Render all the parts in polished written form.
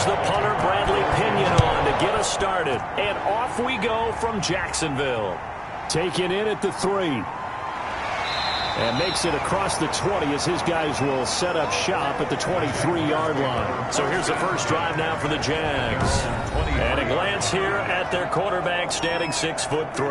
brings the punter Bradley Pinion on to get us started. And off we go from Jacksonville. Taken in at the 3. And makes it across the 20 as his guys will set up shop at the 23-yard line. So here's the first drive now for the Jags. And a glance here at their quarterback standing 6'3".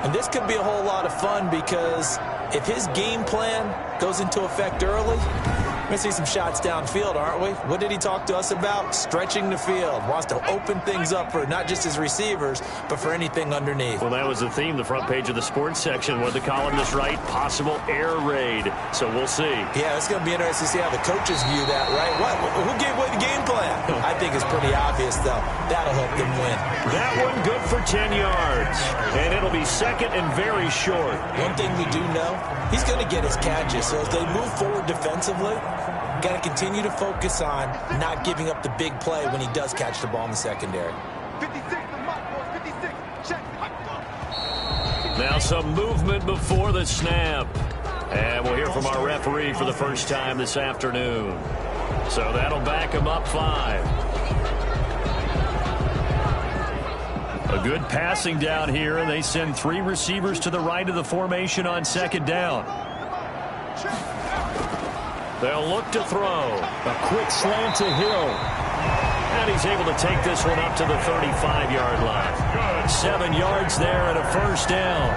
And this could be a whole lot of fun because if his game plan goes into effect early, we're going to see some shots downfield, aren't we? What did he talk to us about? Stretching the field. Wants to open things up for not just his receivers, but for anything underneath. Well, that was the theme, the front page of the sports section, where the columnist write possible air raid. So we'll see. Yeah, it's going to be interesting to see how the coaches view that, right? Who gave away the game plan? I think it's pretty obvious, though. That'll help them win. That one good for 10 yards. And it'll be second and very short. One thing we do know, he's going to get his catches. So as they move forward defensively, got to continue to focus on not giving up the big play when he does catch the ball in the secondary. 56, check. Now some movement before the snap. And we'll hear from our referee for the first time this afternoon. So that'll back him up 5. A good passing down here, and they send 3 receivers to the right of the formation on second down. They'll look to throw. A quick slant to Hill. And he's able to take this one up to the 35-yard line. 7 yards there and a first down.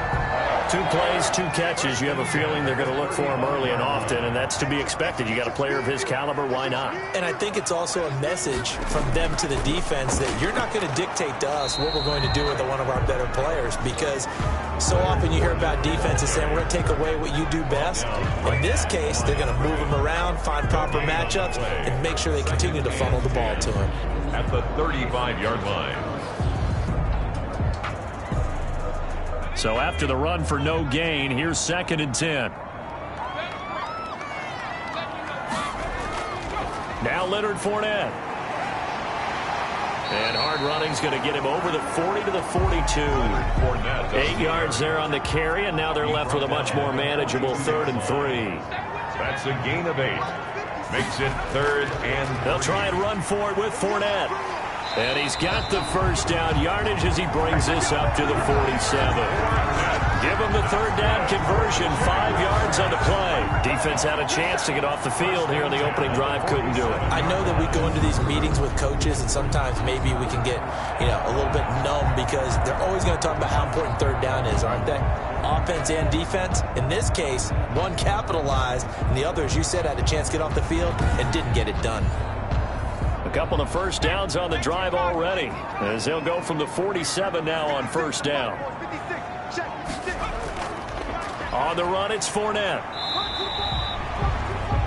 2 plays, 2 catches. You have a feeling they're going to look for him early and often, and that's to be expected. You got a player of his caliber, why not? And I think it's also a message from them to the defense that you're not going to dictate to us what we're going to do with one of our better players, because so often you hear about defenses saying we're going to take away what you do best. In this case, they're going to move him around, find proper matchups, and make sure they continue to funnel the ball to him. At the 35-yard line. So after the run for no gain, here's second and 10. Now Leonard Fournette. And hard running's going to get him over the 40 to the 42. 8 yards there on the carry, and now they're left with a much more manageable 3rd and 3. That's a gain of 8. Makes it 3rd and 3. They'll try and run for it with Fournette. And he's got the first down yardage as he brings this up to the 47. Give him the 3rd down conversion, 5 yards on the play. Defense had a chance to get off the field here on the opening drive, couldn't do it. I know that we go into these meetings with coaches, and sometimes maybe we can get, a little bit numb because they're always going to talk about how important 3rd down is, aren't they? Offense and defense. In this case, one capitalized, and the other, as you said, had a chance to get off the field and didn't get it done. A couple of first downs on the drive already, as they'll go from the 47 now on first down. On the run, it's Fournette.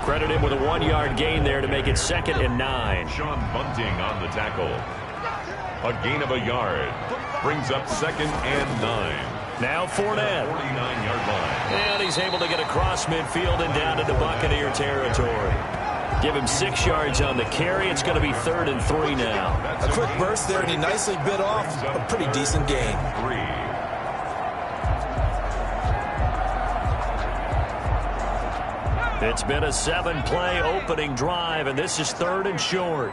Credit him with a 1-yard gain there to make it 2nd and 9. Sean Bunting on the tackle. A gain of a yard. Brings up 2nd and 9. Now Fournette. 49-yard line. And he's able to get across midfield and down into Buccaneer territory. Give him 6 yards on the carry. It's going to be 3rd and 3 now. A quick burst there, and he nicely bit off a pretty decent gain. 3. It's been a 7-play opening drive, and this is 3rd and short.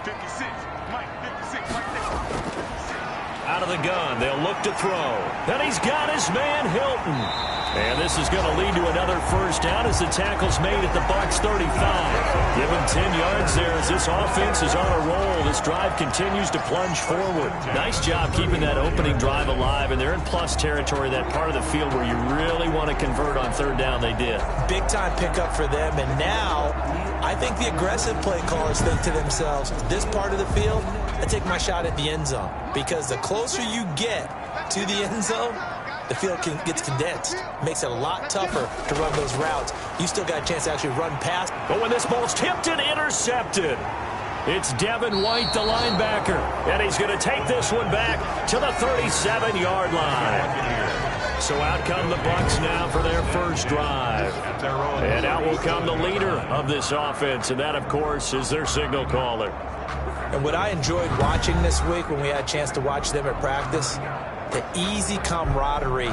56, Mike, 56, right there. Out of the gun, they'll look to throw. And he's got his man, Hilton. And this is going to lead to another first down as the tackle's made at the Bucs 35. Give him 10 yards there as this offense is on a roll. This drive continues to plunge forward. Nice job keeping that opening drive alive, and they're in plus territory, that part of the field where you really want to convert on 3rd down. They did. Big time pickup for them, and now I think the aggressive play callers think to themselves, this part of the field, I take my shot at the end zone, because the closer you get to the end zone, the field gets condensed. Makes it a lot tougher to run those routes. You still got a chance to actually run past. But when this ball's tipped and intercepted, it's Devin White, the linebacker. And he's going to take this one back to the 37-yard line. So out come the Bucs now for their first drive. And out will come the leader of this offense, and that, of course, is their signal caller. And what I enjoyed watching this week when we had a chance to watch them at practice, the easy camaraderie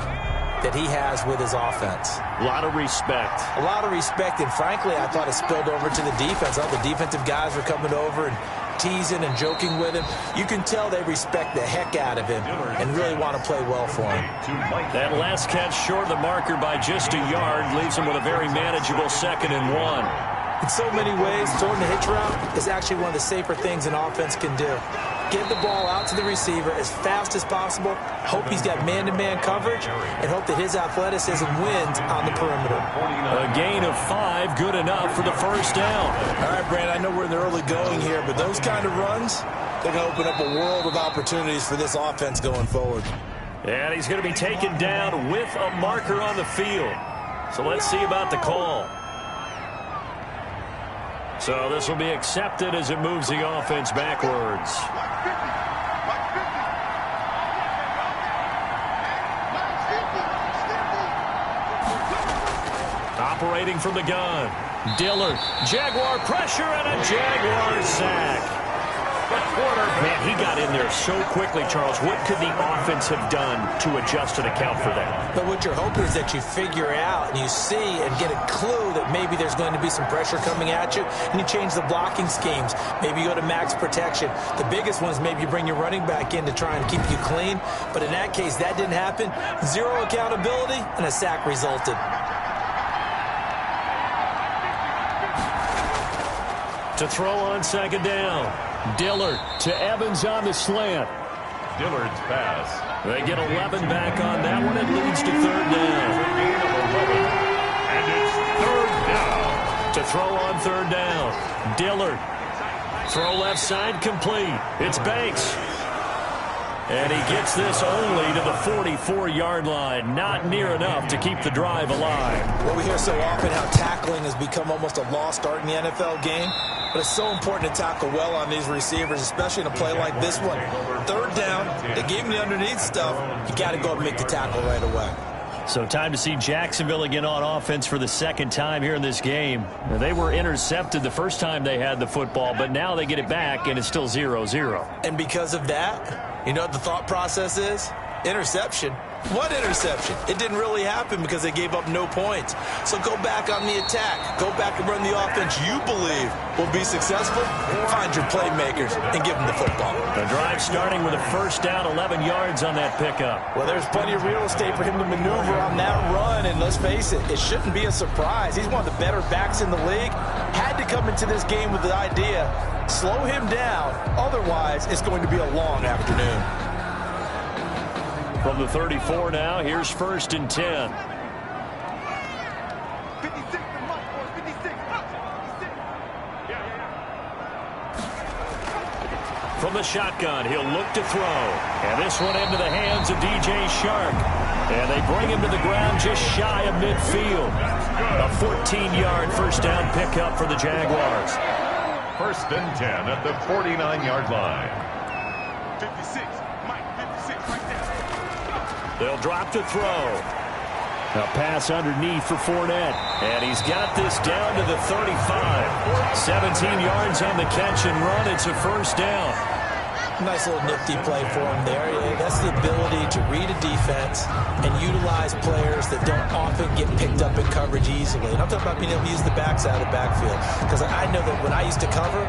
that he has with his offense. A lot of respect. A lot of respect, and frankly, I thought it spilled over to the defense. All the defensive guys were coming over and teasing and joking with him. You can tell they respect the heck out of him and really want to play well for him. That last catch short of the marker by just a yard leaves him with a very manageable 2nd and 1. In so many ways, throwing the hitch route is actually one of the safer things an offense can do. Get the ball out to the receiver as fast as possible, hope he's got man-to-man coverage, and hope that his athleticism wins on the perimeter. A gain of 5, good enough for the first down. All right, Brand, I know we're in the early going here, but those kind of runs, they're going to open up a world of opportunities for this offense going forward. And he's going to be taken down with a marker on the field. So let's see about the call. So this will be accepted as it moves the offense backwards. Operating from the gun. Dillard. Jaguar pressure and a Jaguar sack. Man, he got in there so quickly, Charles. What could the offense have done to adjust and account for that? But what you're hoping is that you figure out and you see and get a clue that maybe there's going to be some pressure coming at you, and you change the blocking schemes. Maybe you go to max protection. The biggest one is maybe you bring your running back in to try and keep you clean. But in that case, that didn't happen. Zero accountability, and a sack resulted. To throw on 2nd down. Dillard to Evans on the slant. Dillard's pass. They get 11 back on that one. It leads to 3rd down. And it's 3rd down. To throw on 3rd down. Dillard. Throw left side complete. It's Banks. And he gets this only to the 44-yard line. Not near enough to keep the drive alive. Well, we hear so often how tackling has become almost a lost art in the NFL game. But it's so important to tackle well on these receivers, especially in a play like this one. 3rd down, they gave him the underneath stuff. You got to go and make the tackle right away. So time to see Jacksonville again on offense for the 2nd time here in this game. They were intercepted the first time they had the football, but now they get it back, and it's still 0-0. And because of that, you know what the thought process is? Interception. What interception? It didn't really happen because they gave up no points. So go back on the attack. Go back and run the offense you believe will be successful. Find your playmakers and give them the football. The drive starting with a 1st down, 11 yards on that pickup. Well, there's plenty of real estate for him to maneuver on that run, and let's face it, it shouldn't be a surprise. He's one of the better backs in the league. Had to come into this game with the idea, slow him down, otherwise it's going to be a long afternoon. From the 34 now, here's 1st and 10. 56. From the shotgun, he'll look to throw. And this one into the hands of DJ Shark. And they bring him to the ground just shy of midfield. A 14-yard 1st down pickup for the Jaguars. 1st and 10 at the 49-yard line. 56. Mike, 56 right there. They'll drop to throw. A pass underneath for Fournette. And he's got this down to the 35. 17 yards on the catch and run. It's a 1st down. Nice little nifty play for him there. That's the ability to read a defense and utilize players that don't often get picked up in coverage easily. And I'm talking about being able to use the backside of the backfield. Because I know that when I used to cover,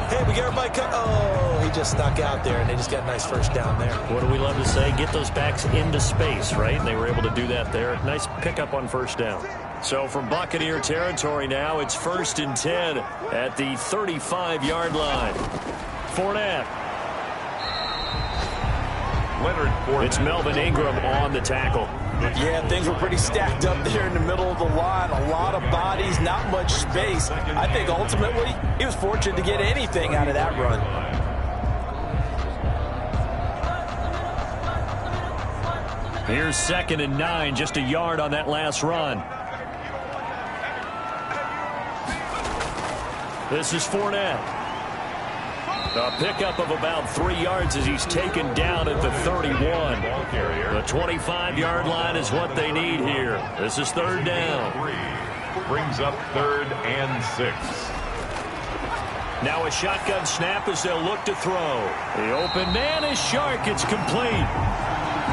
hey, we got everybody cut. Oh, he just snuck out there, and they just got a nice 1st down there. What do we love to say? Get those backs into space, right? And they were able to do that there. Nice pickup on 1st down. So from Buccaneer territory now, it's 1st and 10 at the 35-yard line. Fournette. It's Melvin Ingram on the tackle. Yeah, things were pretty stacked up there in the middle of the line. A lot of bodies, not much space. I think ultimately he was fortunate to get anything out of that run. Here's 2nd and 9, just a yard on that last run. This is Fournette. A pickup of about 3 yards as he's taken down at the 31. The 25-yard line is what they need here. This is 3rd down. Brings up 3rd and 6. Now a shotgun snap as they'll look to throw. The open man is Shark. It's complete.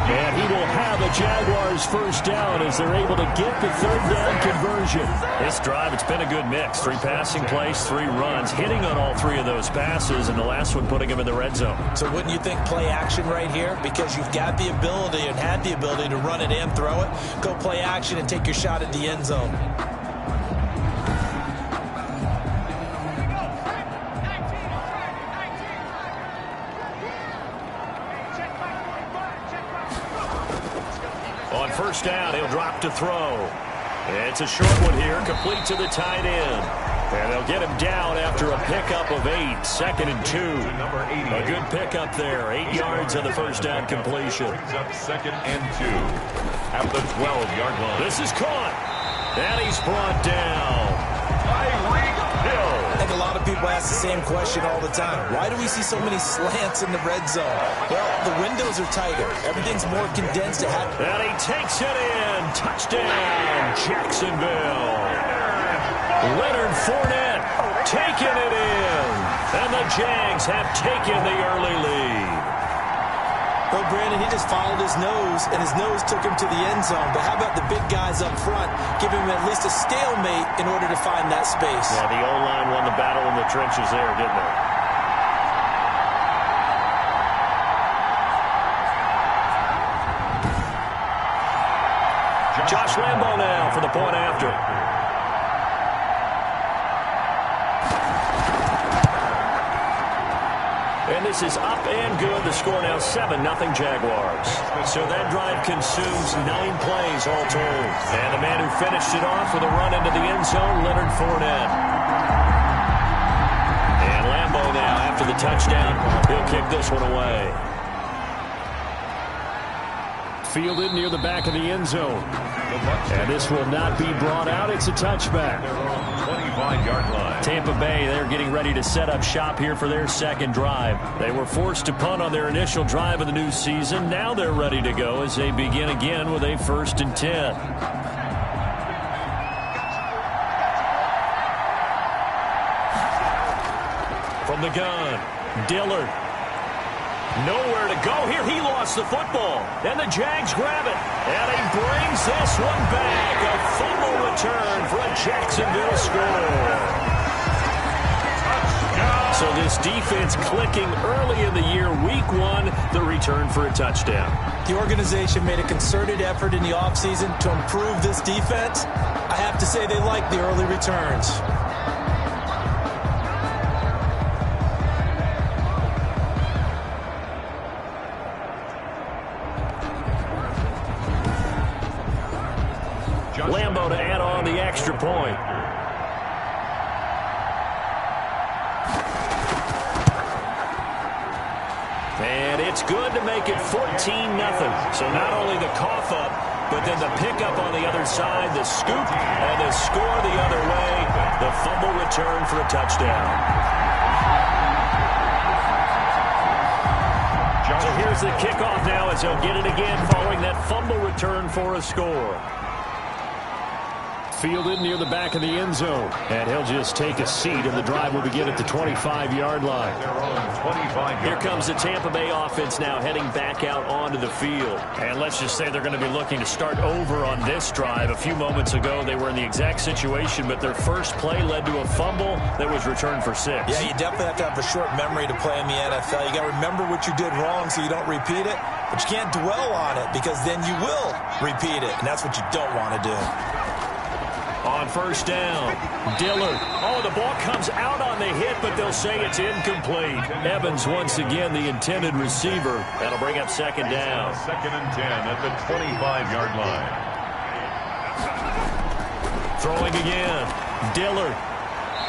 And he will have a Jaguars first down as they're able to get the third down conversion. This drive, it's been a good mix. 3 passing plays, 3 runs, hitting on all 3 of those passes, and the last one putting him in the red zone. So wouldn't you think play action right here? Because you've got the ability and had the ability to run it and throw it. Go play action and take your shot at the end zone. On first down, he'll drop to throw. It's a short one here, complete to the tight end. And they'll get him down after a pickup of 8, 2nd and 2. A good pickup there, 8 yards on the first down completion. Brings up 2nd and 2 at the 12-yard line. This is caught, and he's brought down. I think a lot of people ask the same question all the time. Why do we see so many slants in the red zone? Well, the windows are tighter. Everything's more condensed. And he takes it in. Touchdown, Jacksonville. Leonard Fournette taking it in. And the Jags have taken the early lead. Well, Brandon, he just followed his nose, and his nose took him to the end zone. But how about the big guys up front, giving him at least a stalemate in order to find that space? Yeah, the O-line won the battle in the trenches there, didn't they? Josh Lambo now for the point after. And this is up and good. The score now 7-0 Jaguars. So that drive consumes 9 plays all told. And the man who finished it off with a run into the end zone, Leonard Fournette. And Lambo now, after the touchdown, he'll kick this one away. Fielded near the back of the end zone. And this will not be brought out. It's a touchback. 25-yard line. Tampa Bay, they're getting ready to set up shop here for their second drive. They were forced to punt on their initial drive of the new season. Now they're ready to go as they begin again with a 1st and 10. From the gun, Dillard. Nowhere to go here. He lost the football. And the Jags grab it. And he brings this one back. A fumble return for a Jacksonville score. So this defense clicking early in the year. Week 1, the return for a touchdown. The organization made a concerted effort in the offseason to improve this defense. I have to say they like the early returns. Lambo to add on the extra point. And it's good to make it 14-0. So not only the cough up, but then the pickup on the other side, the scoop, and the score the other way. The fumble return for a touchdown. So here's the kickoff now as he'll get it again following that fumble return for a score. Fielded near the back of the end zone. And he'll just take a seat, and the drive will begin at the 25-yard line. Here comes the Tampa Bay offense now heading back out onto the field. And let's just say they're going to be looking to start over on this drive. A few moments ago, they were in the exact situation, but their first play led to a fumble that was returned for 6. Yeah, you definitely have to have a short memory to play in the NFL. You got to remember what you did wrong so you don't repeat it, but you can't dwell on it because then you will repeat it, and that's what you don't want to do. On first down, Dillard. Oh, the ball comes out on the hit, but they'll say it's incomplete. Evans once again the intended receiver. That'll bring up 2nd down. 2nd and 10 at the 25-yard line. Throwing again, Dillard.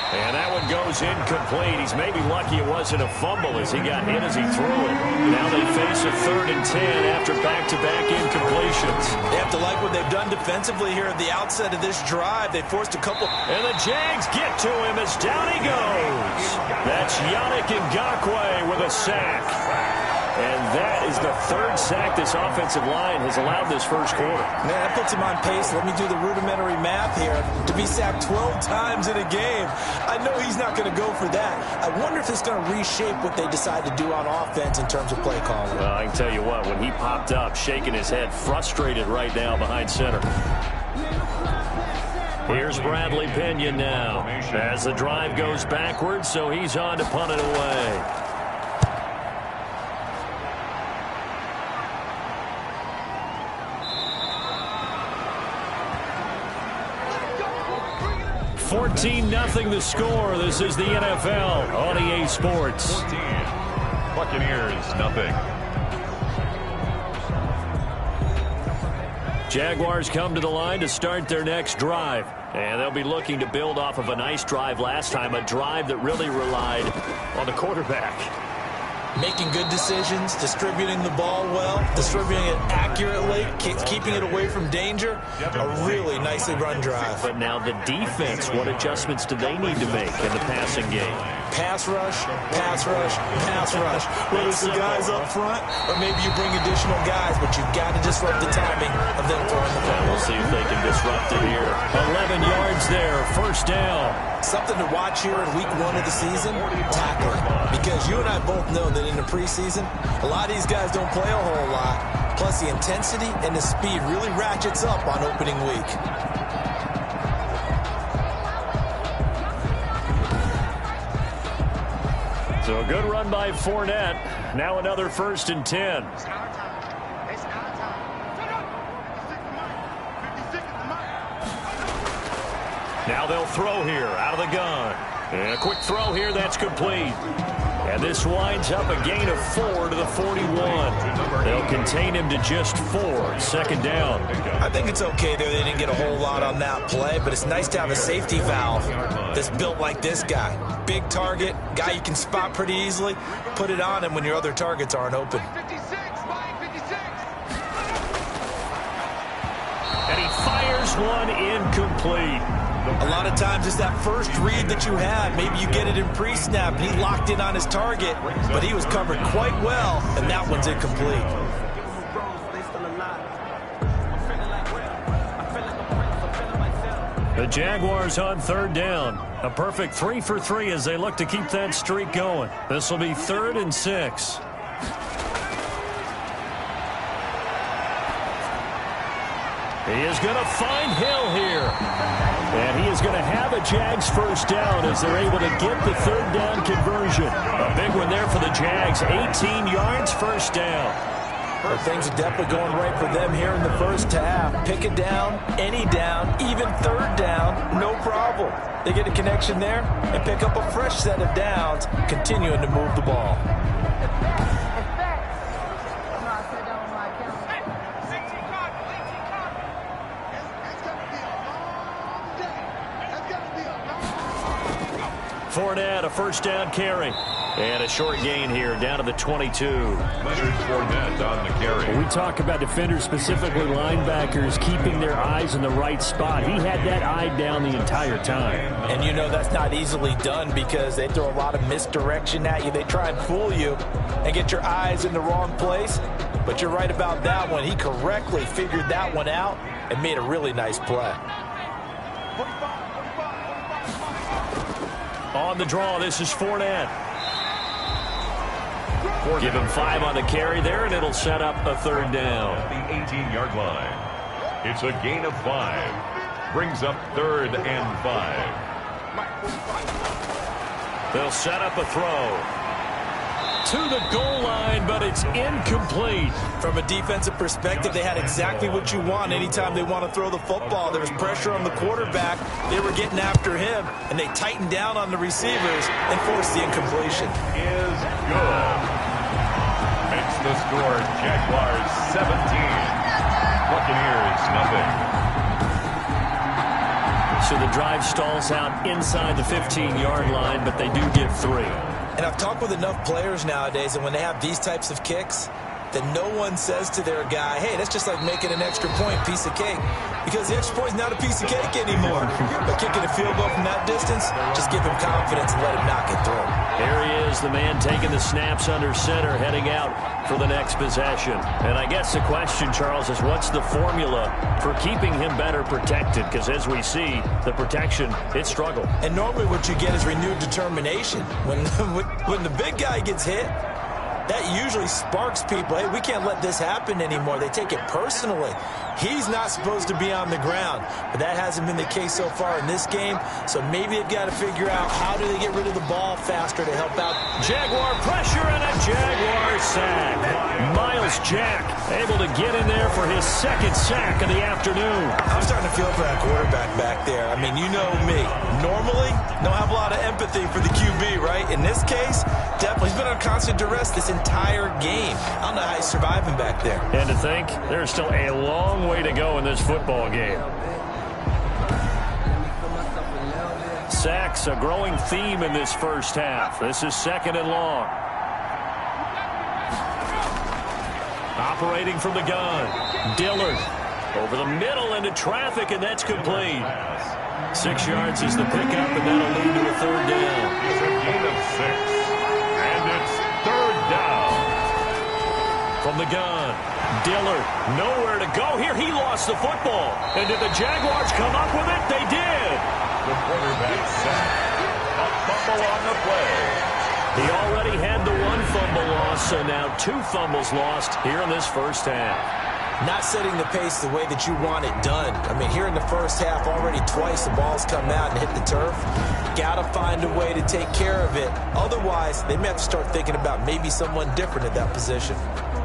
And that one goes incomplete. He's maybe lucky it wasn't a fumble as he got hit as he threw it. Now they face a 3rd and 10 after back-to-back incompletions. They have to like what they've done defensively here at the outset of this drive. They forced a couple. And the Jags get to him as down he goes. That's Yannick Ngakoue with a sack. And that is the 3rd sack this offensive line has allowed this first quarter. Man, that puts him on pace. Let me do the rudimentary math here. To to be sacked 12 times in a game. I know he's not going to go for that. I wonder if it's going to reshape what they decide to do on offense in terms of play calling. Well, I can tell you what, when he popped up, shaking his head, frustrated right now behind center. Here's Bradley Pinion now as the drive goes backwards, so he's on to punt it away. $14-0 the score. This is the NFL on EA Sports. 14. Buccaneers, nothing. Jaguars come to the line to start their next drive. And they'll be looking to build off of a nice drive last time, a drive that really relied on the quarterback. Making good decisions, distributing the ball well, distributing it accurately, keeping it away from danger. A really nicely run drive. But now the defense, what adjustments do they need to make in the passing game? Pass rush, pass rush, pass rush. Whether it's the guys up front or maybe you bring additional guys, but you've got to disrupt the timing of them throwing the ball. We'll see if they can disrupt it here. 11 yards there, first down. Something to watch here in week 1 of the season, tackling. Because you and I both know that in the preseason, a lot of these guys don't play a whole lot. Plus the intensity and the speed really ratchets up on opening week. So a good run by Fournette. Now another 1st and 10. Now they'll throw here out of the gun. And a quick throw here, that's complete. And this winds up a gain of 4 to the 41. They'll contain him to just 4. 2nd down. I think it's okay there. They didn't get a whole lot on that play, but it's nice to have a safety valve that's built like this guy. Big target, guy you can spot pretty easily. Put it on him when your other targets aren't open. And he fires one incomplete. A lot of times it's that first read that you have. Maybe you get it in pre-snap, and he locked in on his target, but he was covered quite well, and that one's incomplete. The Jaguars on 3rd down. A perfect 3 for 3 as they look to keep that streak going. This will be 3rd and 6. He is going to find Hill here. And he is going to have a Jags first down as they're able to get the 3rd down conversion. A big one there for the Jags. 18 yards, first down. Well, things are definitely going right for them here in the first half. Pick it down, any down, even 3rd down, no problem. They get a connection there and pick up a fresh set of downs, continuing to move the ball. Fournette, a first down carry. And a short gain here, down to the 22. Leonard Fournette on the carry. When we talk about defenders, specifically linebackers, keeping their eyes in the right spot. He had that eye down the entire time. And you know that's not easily done because they throw a lot of misdirection at you. They try and fool you and get your eyes in the wrong place. But you're right about that one. He correctly figured that one out and made a really nice play. On the draw, this is Fournette. Give him 5 on the carry there, and it'll set up a 3rd down. At the 18-yard line. It's a gain of 5. Brings up 3rd and 5. They'll set up a throw. To the goal line, but it's incomplete. From a defensive perspective, they had exactly what you want anytime they want to throw the football. There was pressure on the quarterback. They were getting after him, and they tightened down on the receivers and forced the incompletion. Is good. Makes the score Jaguars 17. Buccaneers nothing. So the drive stalls out inside the 15-yard line, but they do get 3. And I've talked with enough players nowadays, and when they have these types of kicks, that no one says to their guy, hey, that's just like making an extra point, piece of cake. because the extra point is not a piece of cake anymore. But kicking a field goal from that distance, just give him confidence and let him knock it through. Here he is, the man taking the snaps under center, heading out for the next possession. And I guess the question, Charles, is what's the formula for keeping him better protected? Because as we see, the protection, it struggled. And normally what you get is renewed determination. When the big guy gets hit, that usually sparks people. Hey, we can't let this happen anymore. They take it personally. He's not supposed to be on the ground, but that hasn't been the case so far in this game. So maybe they've got to figure out how do they get rid of the ball faster to help out. Jaguar pressure and a Jaguar sack. Miles Jack able to get in there for his second sack of the afternoon. I'm starting to feel for that quarterback back there. I mean, you know me. Normally, don't have a lot of empathy for the QB, right? In this case, definitely. He's been on constant duress this entire game. I don't know how he's surviving back there. And to think, there's still a long way to go in this football game. Sacks, a growing theme in this first half. This is 2nd and long. Operating from the gun. Dillard over the middle into traffic, and that's complete. 6 yards is the pickup, and that'll lead to a 3rd down. It's a gain of 6, and it's 3rd down. From the gun, Dillard, nowhere to go here. He lost the football. And did the Jaguars come up with it? They did. The quarterback sacked. A fumble on the play. He already had the 1 fumble loss, so now 2 fumbles lost here in this first half. Not setting the pace the way that you want it done. I mean, here in the first half, already twice the ball's come out and hit the turf. Got to find a way to take care of it. Otherwise, they may have to start thinking about maybe someone different at that position.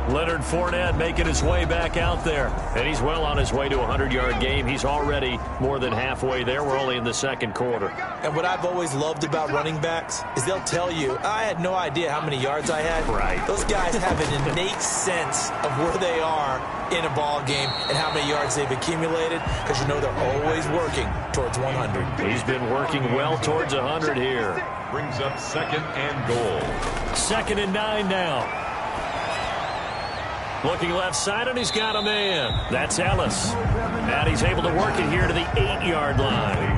Leonard Fournette making his way back out there. And he's well on his way to a 100-yard game. He's already more than halfway there. We're only in the 2nd quarter. And what I've always loved about running backs is they'll tell you, I had no idea how many yards I had. Right. Those guys have an innate sense of where they are in a ball game and how many yards they've accumulated, because you know they're always working towards 100. He's been working well towards 100 here. Brings up 2nd and goal. 2nd and 9 now. Looking left side, and he's got a man. That's Ellis. And he's able to work it here to the 8-yard line.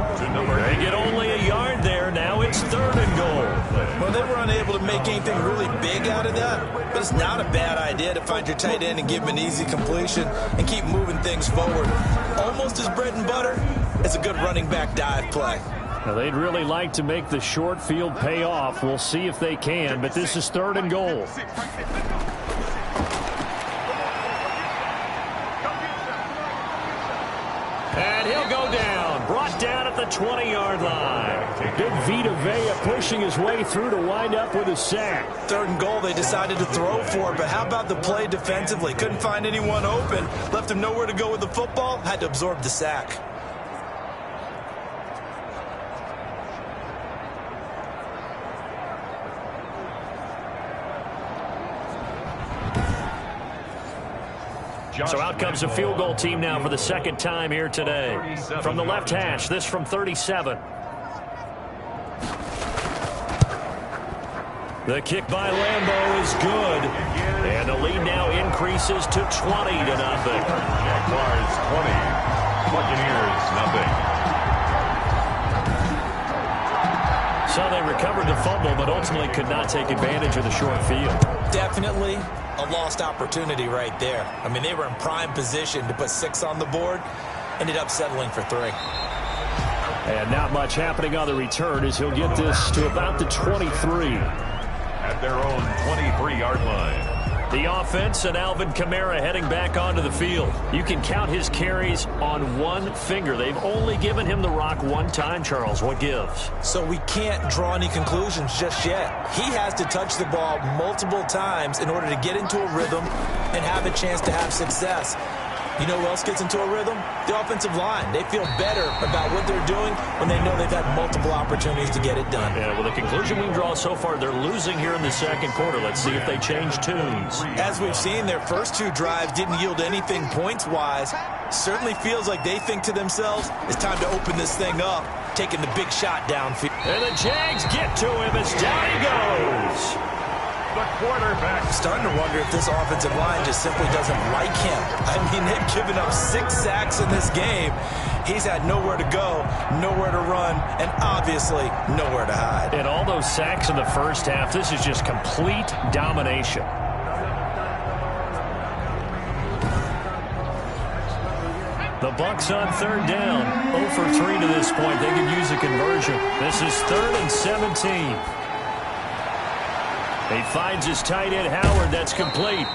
They get only a yard there. Now it's 3rd and goal. Well, they were unable to make anything really big out of that, but it's not a bad idea to find your tight end and give him an easy completion and keep moving things forward. Almost as bread and butter as a good running back dive play. Now, they'd really like to make the short field pay off. We'll see if they can, but this is 3rd and goal. And he'll go down, brought down at the 20-yard line. Big Vita Vea pushing his way through to wind up with a sack. 3rd and goal, they decided to throw for it, but how about the play defensively? Couldn't find anyone open, left him nowhere to go with the football, had to absorb the sack. So out comes a field goal team now for the 2nd time here today. From the left hash, this from 37. The kick by Lambeau is good. And the lead now increases to 20-0. Jaguars 20. Buccaneers nothing. So they recovered the fumble, but ultimately could not take advantage of the short field. Definitely a lost opportunity right there. I mean, they were in prime position to put 6 on the board, ended up settling for 3. And not much happening on the return as he'll get this to about the 23. At their own 23-yard line. The offense and Alvin Kamara heading back onto the field. You can count his carries on 1 finger. They've only given him the rock 1 time, Charles. What gives? So we can't draw any conclusions just yet. He has to touch the ball multiple times in order to get into a rhythm and have a chance to have success. You know who else gets into a rhythm? The offensive line. They feel better about what they're doing when they know they've had multiple opportunities to get it done. Yeah, well, the conclusion we can draw so far, they're losing here in the 2nd quarter. Let's see if they change tunes. As we've seen, their first 2 drives didn't yield anything points-wise. Certainly feels like they think to themselves, it's time to open this thing up, taking the big shot downfield. And the Jags get to him as down he goes. the quarterback. I'm starting to wonder if this offensive line just simply doesn't like him. I mean, they've given up 6 sacks in this game. He's had nowhere to go, nowhere to run, and obviously nowhere to hide. And all those sacks in the first half, this is just complete domination. The Bucs on 3rd down. 0 for 3 to this point. They could use a conversion. This is 3rd and 17. He finds his tight end, Howard. That's complete.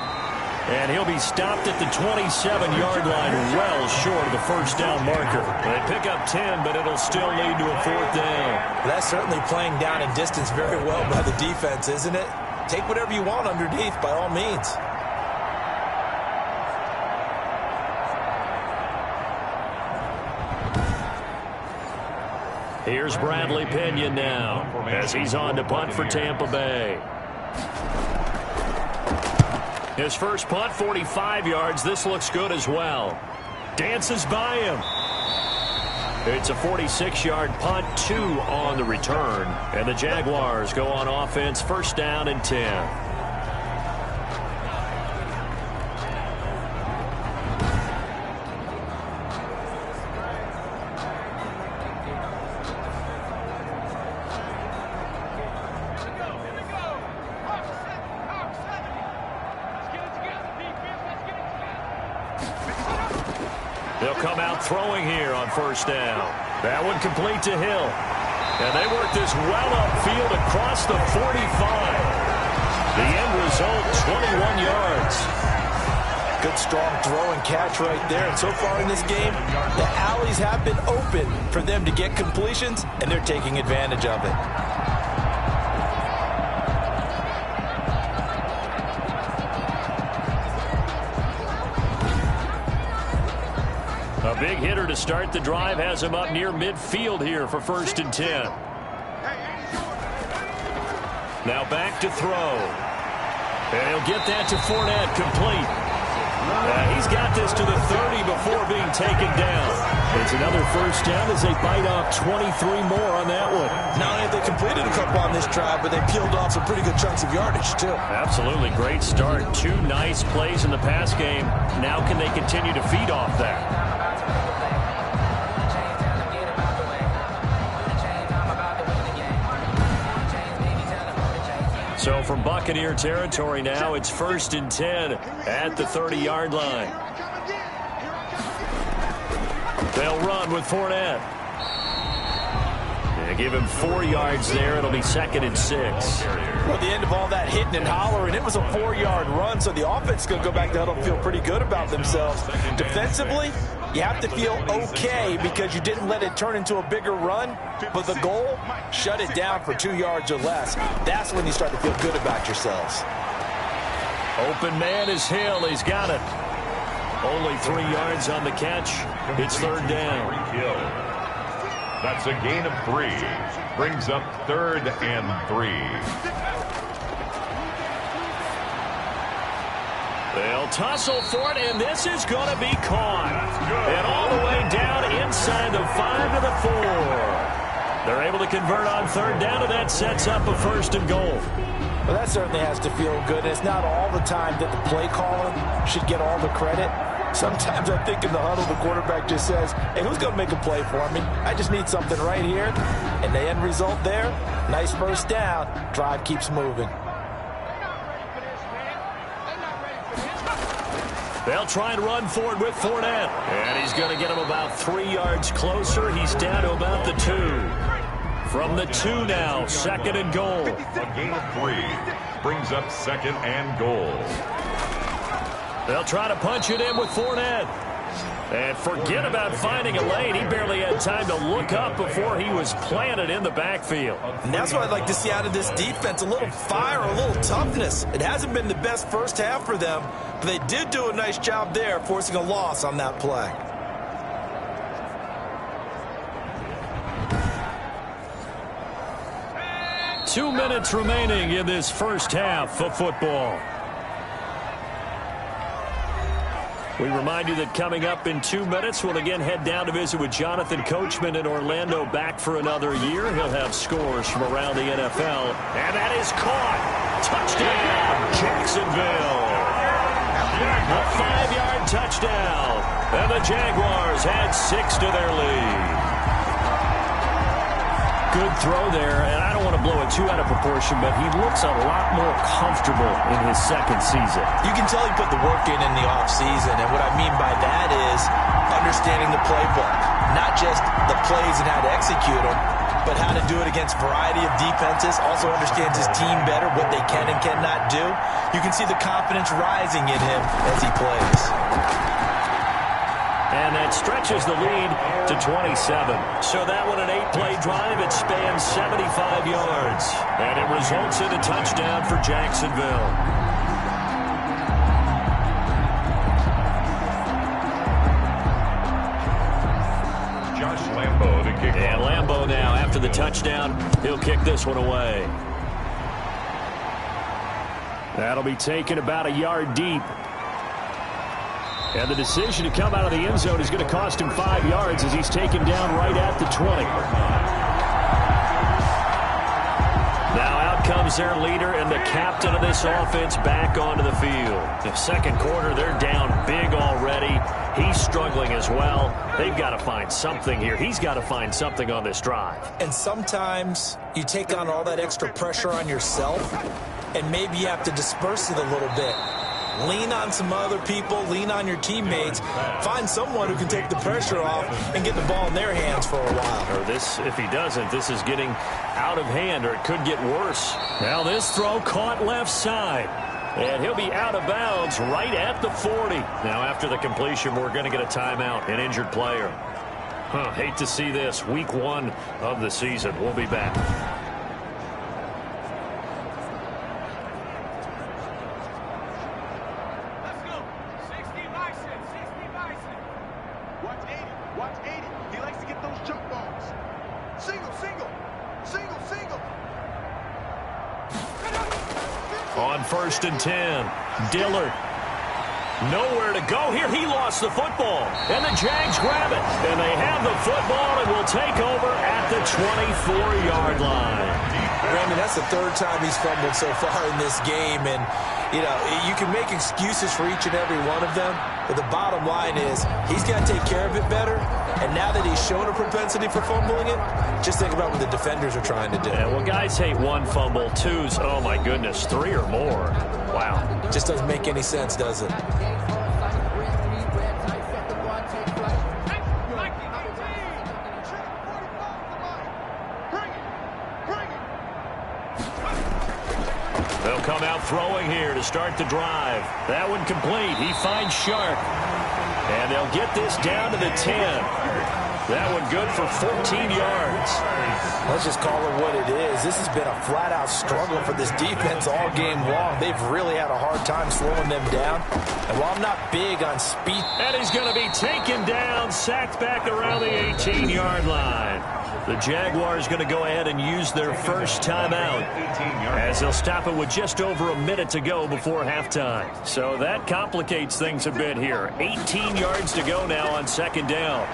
And he'll be stopped at the 27-yard line, well short of the first down marker. They pick up 10, but it'll still lead to a 4th down. That's certainly playing down in distance very well by the defense, isn't it? Take whatever you want underneath, by all means. Here's Bradley Pinion now as he's on to punt for Tampa Bay. His first punt, 45 yards. This looks good as well. Dances by him. It's a 46-yard punt, 2 on the return. And the Jaguars go on offense, 1st down and 10. They'll come out throwing here on 1st down. That one complete to Hill. And they work this well upfield across the 45. The end result, 21 yards. Good, strong throw and catch right there. And so far in this game, the alleys have been open for them to get completions, and they're taking advantage of it. A big hitter to start the drive has him up near midfield here for 1st and 10. Now back to throw. And he'll get that to Fournette, complete. He's got this to the 30 before being taken down. It's another 1st down as they bite off 23 more on that one. Not only have they completed a couple on this drive, but they peeled off some pretty good chunks of yardage, too. Absolutely great start. 2 nice plays in the pass game. Now can they continue to feed off that? So from Buccaneer territory now, it's 1st and 10 at the 30-yard line. They'll run with Fournette. They give him 4 yards there. It'll be 2nd and 6. Well, at the end of all that hitting and hollering, it was a 4-yard run, so the offense is going to go back to huddle and feel pretty good about themselves. Defensively, you have to feel okay because you didn't let it turn into a bigger run, but the goal, shut it down for 2 yards or less. That's when you start to feel good about yourselves. Open man is Hill. He's got it. Only 3 yards on the catch. It's 3rd down. That's a gain of 3. Brings up 3rd and 3. They'll tussle for it, and this is going to be caught. And all the way down inside the 5 to the 4. They're able to convert on 3rd down, and that sets up a 1st and goal. Well, that certainly has to feel good. It's not all the time that the play caller should get all the credit. Sometimes I think in the huddle, the quarterback just says, hey, who's going to make a play for me? I just need something right here. And the end result there, nice 1st down. Drive keeps moving. They'll try and run forward with Fournette. And he's going to get him about 3 yards closer. He's down to about the 2. From the 2 now, 2nd and goal. A gain of 3 brings up 2nd and goal. They'll try to punch it in with Fournette. And forget about finding a lane. He barely had time to look up before he was planted in the backfield. And that's what I'd like to see out of this defense, a little fire, a little toughness. It hasn't been the best first half for them, but they did do a nice job there, forcing a loss on that play. Two minutes remaining in this first half of football. We remind you that coming up in 2 minutes, we'll again head down to visit with Jonathan Coachman in Orlando, back for another year. He'll have scores from around the NFL. And that is caught. Touchdown, Jacksonville. A 5-yard touchdown. And the Jaguars add 6 to their lead. Good throw there, and I don't want to blow it too out of proportion, but he looks a lot more comfortable in his second season. You can tell he put the work in the offseason, and what I mean by that is understanding the playbook. Not just the plays and how to execute them, but how to do it against a variety of defenses. Also understands his team better, what they can and cannot do. You can see the confidence rising in him as he plays. And that stretches the lead to 27. So that one an 8-play drive. It spans 75 yards. And it results in a touchdown for Jacksonville. Josh Lambo to kick And off. Lambo now, after the touchdown, he'll kick this one away. That'll be taken about a yard deep. And the decision to come out of the end zone is going to cost him 5 yards as he's taken down right at the 20. Now out comes their leader and the captain of this offense back onto the field. The second quarter, they're down big already. He's struggling as well. They've got to find something here. He's got to find something on this drive. And sometimes you take on all that extra pressure on yourself, and maybe you have to disperse it a little bit. Lean on some other people, lean on your teammates, find someone who can take the pressure off and get the ball in their hands for a while. Or this, if he doesn't, this is getting out of hand, or it could get worse. Now this throw caught left side. And he'll be out of bounds right at the 40. Now after the completion, we're going to get a timeout, an injured player. Hate to see this. Week 1 of the season. We'll be back. On 1st and 10, Dillard. Nowhere to go here. He lost the football. And the Jags grab it. And they have the football and will take over at the 24-yard line. Brandon, that's the 3rd time he's fumbled so far in this game. And, you know, you can make excuses for each and every one of them. But the bottom line is he's got to take care of it better. And now that he's shown a propensity for fumbling it, just think about what the defenders are trying to do. Yeah, well, guys hate 1 fumble, 2's, oh my goodness, 3 or more. Wow. Just doesn't make any sense, does it? They'll come out throwing here to start the drive. That one complete. He finds Sharp. And they'll get this down to the 10. That one good for 14 yards. Let's just call it what it is. This has been a flat-out struggle for this defense all game long. They've really had a hard time slowing them down. And while I'm not big on speed... And he's going to be taken down, sacked back around the 18-yard line. The Jaguars going to go ahead and use their first timeout as they'll stop it with just over a minute to go before halftime. So that complicates things a bit here. 18 yards to go now on 2nd down.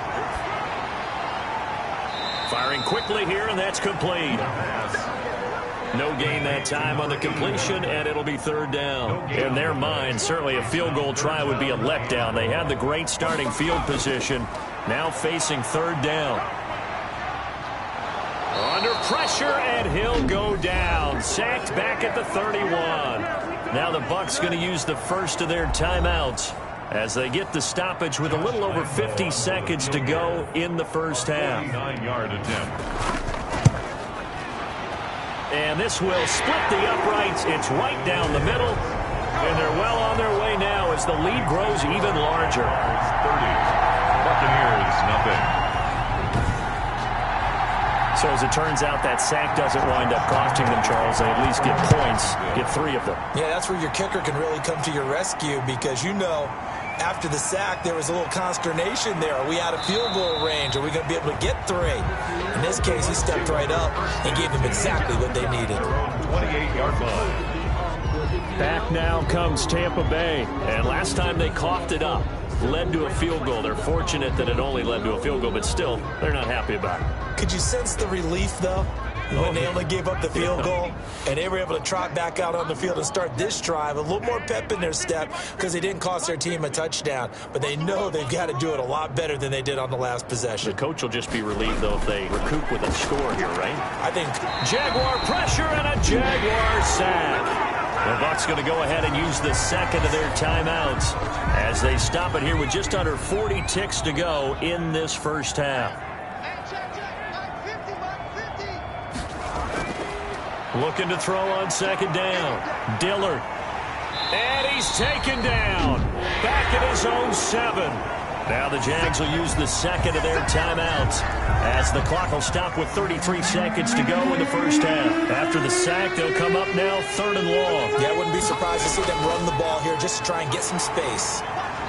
Firing quickly here, and that's complete. No gain that time on the completion, and it'll be 3rd down. In their mind, certainly a field goal try would be a letdown. They had the great starting field position, now facing 3rd down. Under pressure, and he'll go down. Sacked back at the 31. Now the Bucs going to use the first of their timeouts as they get the stoppage with a little over 50 seconds to go in the first half. 49-yard attempt. And this will split the uprights. It's right down the middle. And they're well on their way now as the lead grows even larger. 30. Buccaneers, nothing. So as it turns out, that sack doesn't wind up costing them, Charles. They at least get points, get 3 of them. Yeah, that's where your kicker can really come to your rescue because, you know, after the sack, there was a little consternation there. Are we out of field goal range? Are we going to be able to get 3? In this case, he stepped right up and gave them exactly what they needed. 28-yard line. Back now comes Tampa Bay. And last time they coughed it up. led to a field goal. They're fortunate that it only led to a field goal, but still, they're not happy about it. Could you sense the relief, though, when they only gave up the field goal and they were able to trot back out on the field and start this drive, a little more pep in their step because they didn't cost their team a touchdown, but they know they've got to do it a lot better than they did on the last possession. The coach will just be relieved, though, if they recoup with a score here, right? I think Jaguar pressure and a Jaguar sack. The Bucs going to go ahead and use the second of their timeouts as they stop it here with just under 40 ticks to go in this first half. Looking to throw on second down. Dillard. And he's taken down. Back at his own 7. Now the Jags will use the second of their timeouts as the clock will stop with 33 seconds to go in the first half. After the sack, they'll come up now 3rd and long. Yeah, I wouldn't be surprised to see them run the ball here just to try and get some space.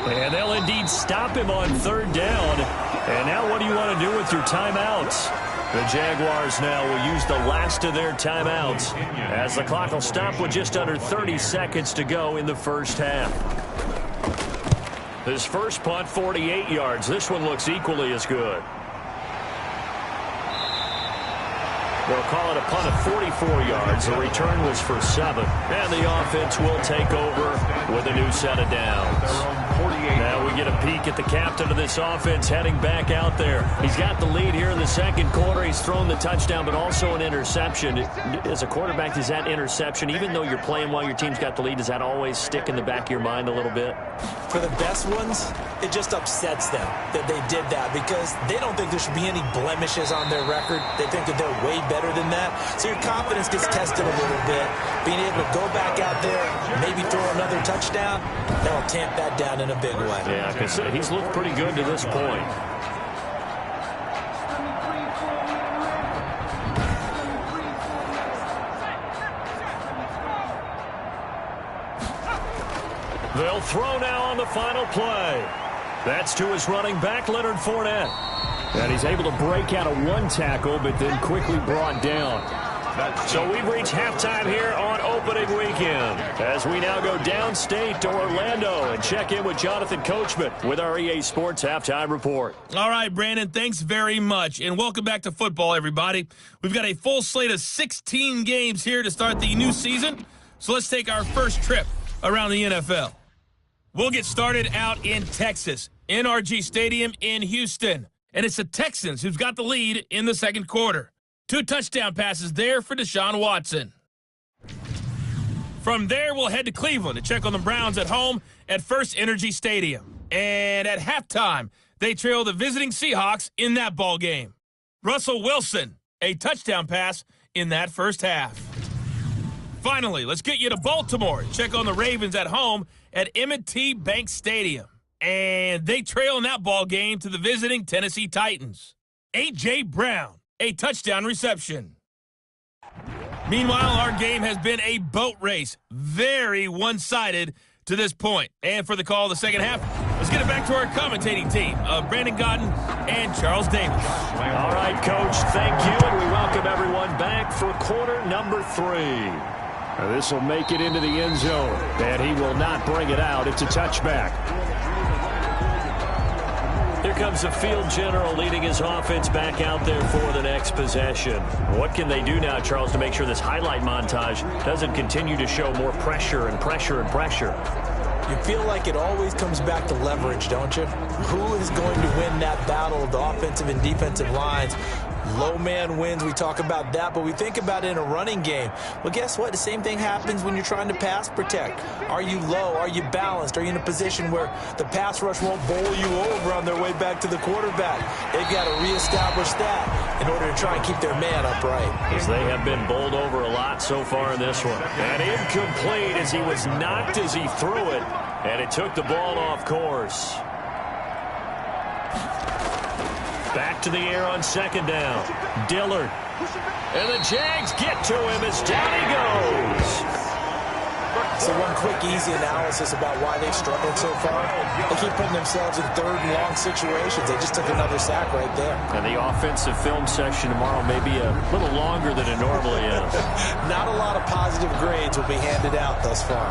And they'll indeed stop him on 3rd down. And now what do you want to do with your timeouts? The Jaguars now will use the last of their timeouts as the clock will stop with just under 30 seconds to go in the first half. His first punt, 48 yards. This one looks equally as good. They'll call it a punt of 44 yards. The return was for 7. And the offense will take over with a new set of downs. Now we get a peek at the captain of this offense heading back out there. He's got the lead here in the second quarter. He's thrown the touchdown, but also an interception. As a quarterback, does that interception, even though you're playing while your team's got the lead, does that always stick in the back of your mind a little bit? For the best ones, it just upsets them that they did that because they don't think there should be any blemishes on their record. They think that they're way better than that. So your confidence gets tested a little bit. Being able to go back out there, maybe throw another touchdown, that'll tamp that down in a big way. Yeah, because he's looked pretty good to this point. They'll throw now on the final play. That's to his running back, Leonard Fournette. And he's able to break out of one tackle, but then quickly brought down. So we've reached halftime here on opening weekend as we now go downstate to Orlando and check in with Jonathan Coachman with our EA Sports Halftime Report. All right, Brandon, thanks very much. And welcome back to football, everybody. We've got a full slate of 16 games here to start the new season. So let's take our first trip around the NFL. We'll get started out in Texas, NRG Stadium in Houston. And it's the Texans who's got the lead in the second quarter. 2 touchdown passes there for Deshaun Watson. From there, we'll head to Cleveland to check on the Browns at home at First Energy Stadium. And at halftime, they trail the visiting Seahawks in that ball game. Russell Wilson, a touchdown pass in that first half. Finally, let's get you to Baltimore and check on the Ravens at home at M&T Bank Stadium. And they trail in that ball game to the visiting Tennessee Titans. A.J. Brown, a touchdown reception. Meanwhile, our game has been a boat race. Very one-sided to this point. And for the call of the second half, let's get it back to our commentating team of Brandon Godden and Charles Davis. All right, Coach, thank you, and we welcome everyone back for quarter number 3. This will make it into the end zone, and he will not bring it out. It's a touchback. Here comes the field general leading his offense back out there for the next possession. What can they do now, Charles, to make sure this highlight montage doesn't continue to show more pressure and pressure and pressure? You feel like it always comes back to leverage, don't you? Who is going to win that battle of the offensive and defensive lines? Low man wins. We talk about that, but we think about it in a running game. Well, guess what? The same thing happens when you're trying to pass protect. Are you low? Are you balanced? Are you in a position where the pass rush won't bowl you over on their way back to the quarterback? They've got to reestablish that in order to try and keep their man upright. As they have been bowled over a lot so far in this one. And incomplete as he was knocked as he threw it. And it took the ball off course. Back to the air on second down. Dillard. And the Jags get to him as down he goes. So one quick, easy analysis about why they've struggled so far. They keep putting themselves in third and long situations. They just took another sack right there. And the offensive film session tomorrow may be a little longer than it normally is. Not a lot of positive grades will be handed out thus far.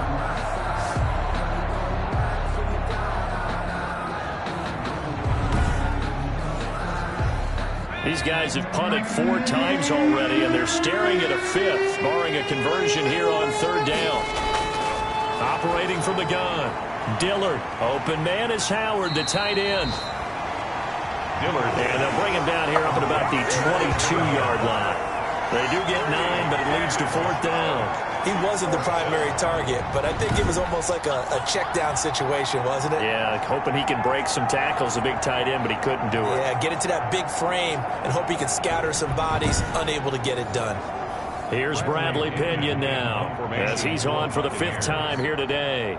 These guys have punted 4 times already, and they're staring at a 5th, barring a conversion here on 3rd down. Operating from the gun, Dillard. Open man is Howard, the tight end. Dillard. And they'll bring him down here up at about the 22-yard line. They do get 9, but it leads to 4th down. He wasn't the primary target, but I think it was almost like a check down situation, wasn't it? Yeah, hoping he can break some tackles, a big tight end, but he couldn't do it. Yeah, get it to that big frame and hope he can scatter some bodies, unable to get it done. Here's Bradley Pinion now, as he's on for the 5th time here today.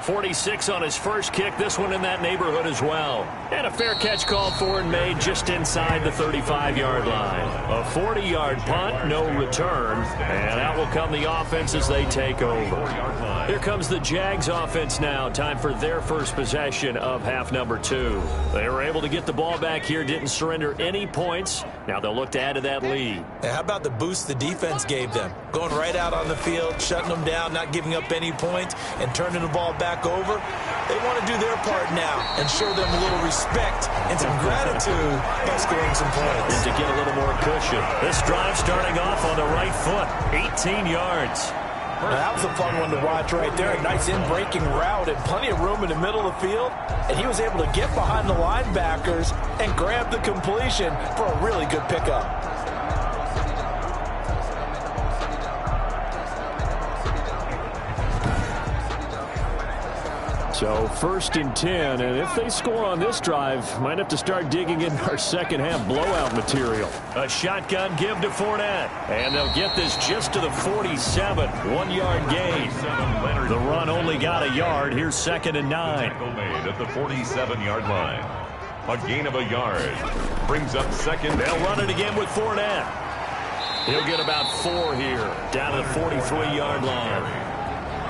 46 on his first kick, this one in that neighborhood as well. And a fair catch called for and made just inside the 35-yard line. A 40-yard punt, no return, and out will come the offense as they take over. Here comes the Jags offense now. Time for their first possession of half number 2. They were able to get the ball back here, didn't surrender any points. Now they'll look to add to that lead. Now, how about the boost the defense gave them? Going right out on the field, shutting them down, not giving up any points, and turning the ball back over. They want to do their part now and show them a little respect and some gratitude by scoring some points. And to get a little more cushion. This drive starting off on the right foot, 18 yards. Now, that was a fun one to watch right there. A nice in-breaking route and plenty of room in the middle of the field. And he was able to get behind the linebackers and grab the completion for a really good pickup. So 1st and 10, and if they score on this drive, might have to start digging in our second half blowout material. A shotgun give to Fournette, and they'll get this just to the 47, 1-yard gain. The run only got a yard. Here's 2nd and 9. Made at the 47-yard line. A gain of a yard. Brings up 2nd. They'll run it again with Fournette. He'll get about 4 here, down to the 43-yard line.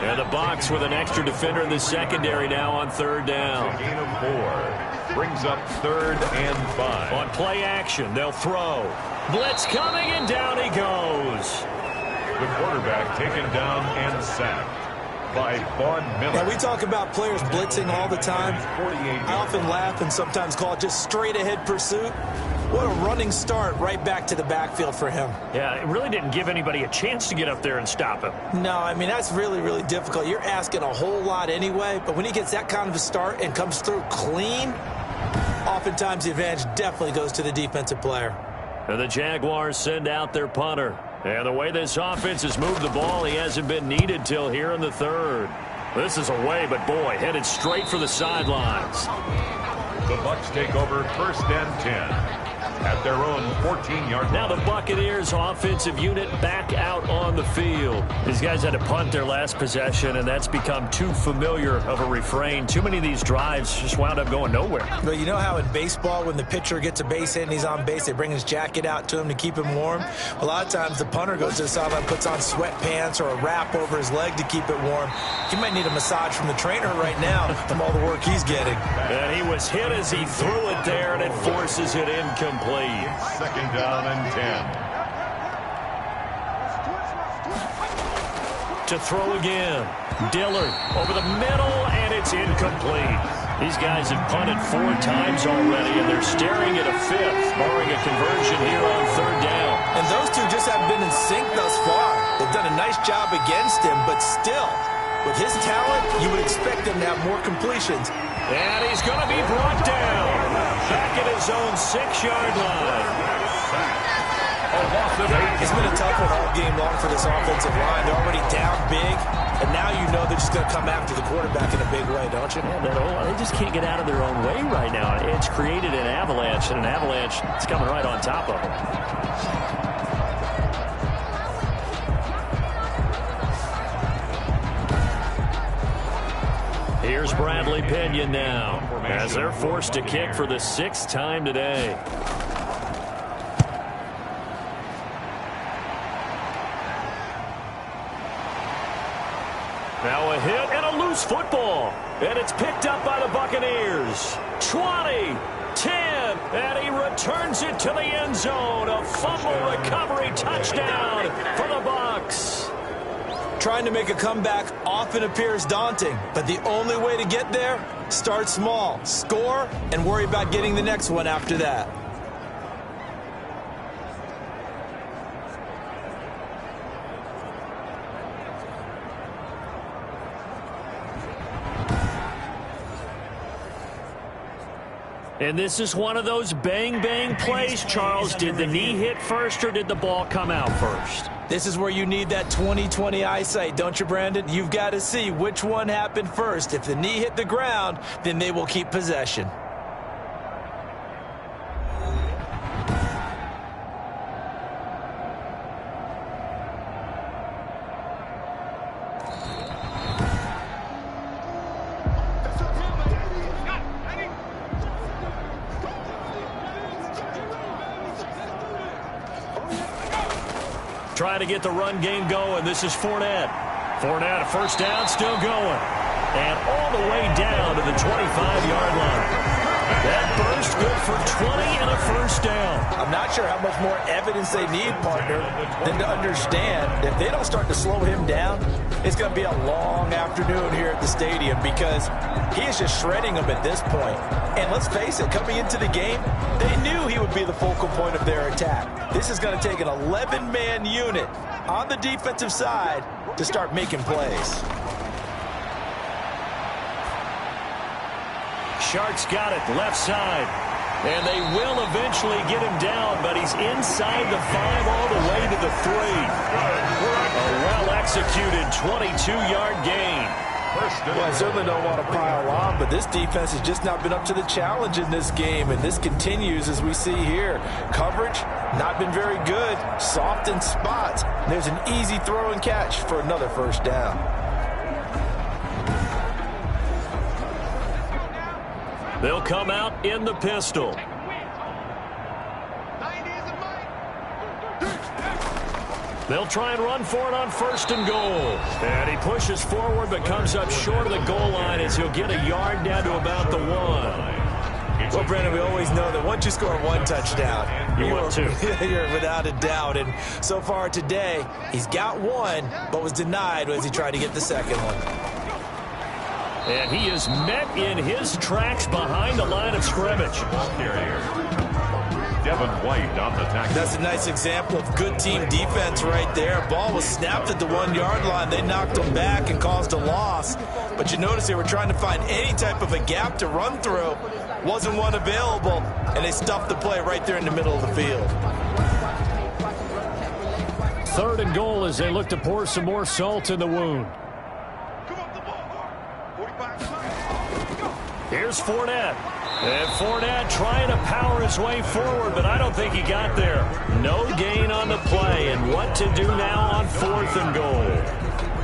And the Bucs with an extra defender in the secondary now on 3rd down. A gain of 4. Brings up 3rd and 5. On play action, they'll throw. Blitz coming, and down he goes. The quarterback taken down and sacked by Vaughn Miller. Now, we talk about players blitzing all the time. I often laugh and sometimes call it just straight-ahead pursuit. What a running start right back to the backfield for him. Yeah, it really didn't give anybody a chance to get up there and stop him. No, I mean, that's really, really difficult. You're asking a whole lot anyway, but when he gets that kind of a start and comes through clean, oftentimes the advantage definitely goes to the defensive player. And the Jaguars send out their punter. And the way this offense has moved the ball, he hasn't been needed till here in the 3rd. This is away, but boy, headed straight for the sidelines. The Bucs take over 1st and 10. At their own 14-yard line. Now the Buccaneers offensive unit back out on the field. These guys had to punt their last possession, and that's become too familiar of a refrain. Too many of these drives just wound up going nowhere. But you know how in baseball, when the pitcher gets a base hit and he's on base, they bring his jacket out to him to keep him warm? A lot of times the punter goes to the sideline, puts on sweatpants or a wrap over his leg to keep it warm. He might need a massage from the trainer right now from all the work he's getting. And he was hit as he threw it there, and it forces it incomplete. 2nd down and 10. To throw again. Dillard over the middle, and it's incomplete. These guys have punted 4 times already, and they're staring at a 5th, barring a conversion here on 3rd down. And those two just haven't been in sync thus far. They've done a nice job against him, but still, with his talent, you would expect him to have more completions. And he's going to be brought down. Back at his own 6-yard line. It's been a tough one all game long for this offensive line. They're already down big, and now you know they're just going to come after the quarterback in a big way, don't you? Yeah, they just can't get out of their own way right now. It's created an avalanche, and an avalanche is coming right on top of them. Here's Bradley Pinion now, as they're forced to kick for the 6th time today. Now a hit and a loose football. And it's picked up by the Buccaneers. 20, 10, and he returns it to the end zone. A fumble recovery touchdown for the Bucs. Trying to make a comeback often appears daunting, but the only way to get there, start small, score, and worry about getting the next one after that. And this is one of those bang-bang plays, Charles. Did the knee hit first or did the ball come out first? This is where you need that 20/20 eyesight, don't you, Brandon? You've got to see which one happened first. If the knee hit the ground, then they will keep possession. Trying to get the run game going. This is Fournette. Fournette, a first down, still going. And all the way down to the 25-yard line. That burst good for 20 and a first down. I'm not sure how much more evidence they need, partner, than to understand if they don't start to slow him down, it's going to be a long afternoon here at the stadium because he is just shredding them at this point. And let's face it, coming into the game, they knew he would be the focal point of their attack. This is going to take an 11-man unit on the defensive side to start making plays. Shark's got it, left side. And they will eventually get him down, but he's inside the 5 all the way to the 3. A well-executed 22-yard gain. Well, I certainly don't want to pile on, but this defense has just not been up to the challenge in this game, and this continues as we see here. Coverage, not been very good. Soft in spots. There's an easy throw and catch for another first down. They'll come out in the pistol. They'll try and run for it on first and goal. And he pushes forward but comes up short of the goal line as he'll get a yard down to about the 1. Well, Brandon, we always know that once you score one touchdown, you're without a doubt. And so far today, he's got one, but was denied as he tried to get the second one. And he is met in his tracks behind the line of scrimmage. Devin White on the tackle. That's a nice example of good team defense right there. Ball was snapped at the 1-yard line. They knocked him back and caused a loss. But you notice they were trying to find any type of a gap to run through. Wasn't one available, and they stuffed the play right there in the middle of the field. 3rd and goal as they look to pour some more salt in the wound. Here's Fournette. And Fournette trying to power his way forward, but I don't think he got there. No gain on the play, and what to do now on 4th and goal.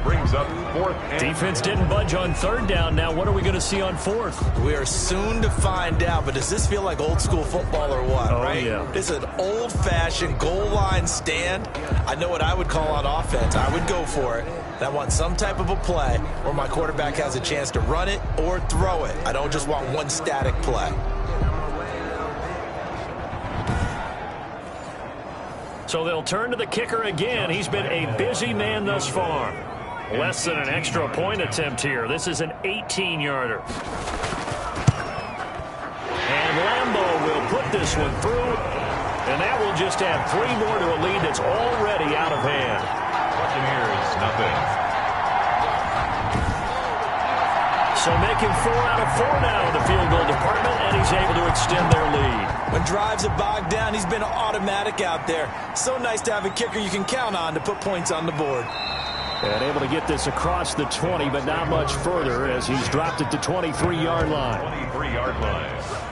Brings up 4th and... Defense didn't budge on 3rd down. Now what are we going to see on 4th? We are soon to find out, but does this feel like old school football or what, right? Yeah. This is an old-fashioned goal line stand. I know what I would call on offense. I would go for it. And I want some type of a play where my quarterback has a chance to run it or throw it. I don't just want one static play. So they'll turn to the kicker again. He's been a busy man thus far. Less than an extra point attempt here. This is an 18-yarder. And Lambeau will put this one through. And that will just add 3 more to a lead that's already out of hand. Buccaneers, nothing. So making 4 out of 4 now in the field goal department, and he's able to extend their lead. When drives are bogged down, he's been automatic out there. So nice to have a kicker you can count on to put points on the board. And able to get this across the 20, but not much further as he's dropped it to 23-yard line. 23-yard line.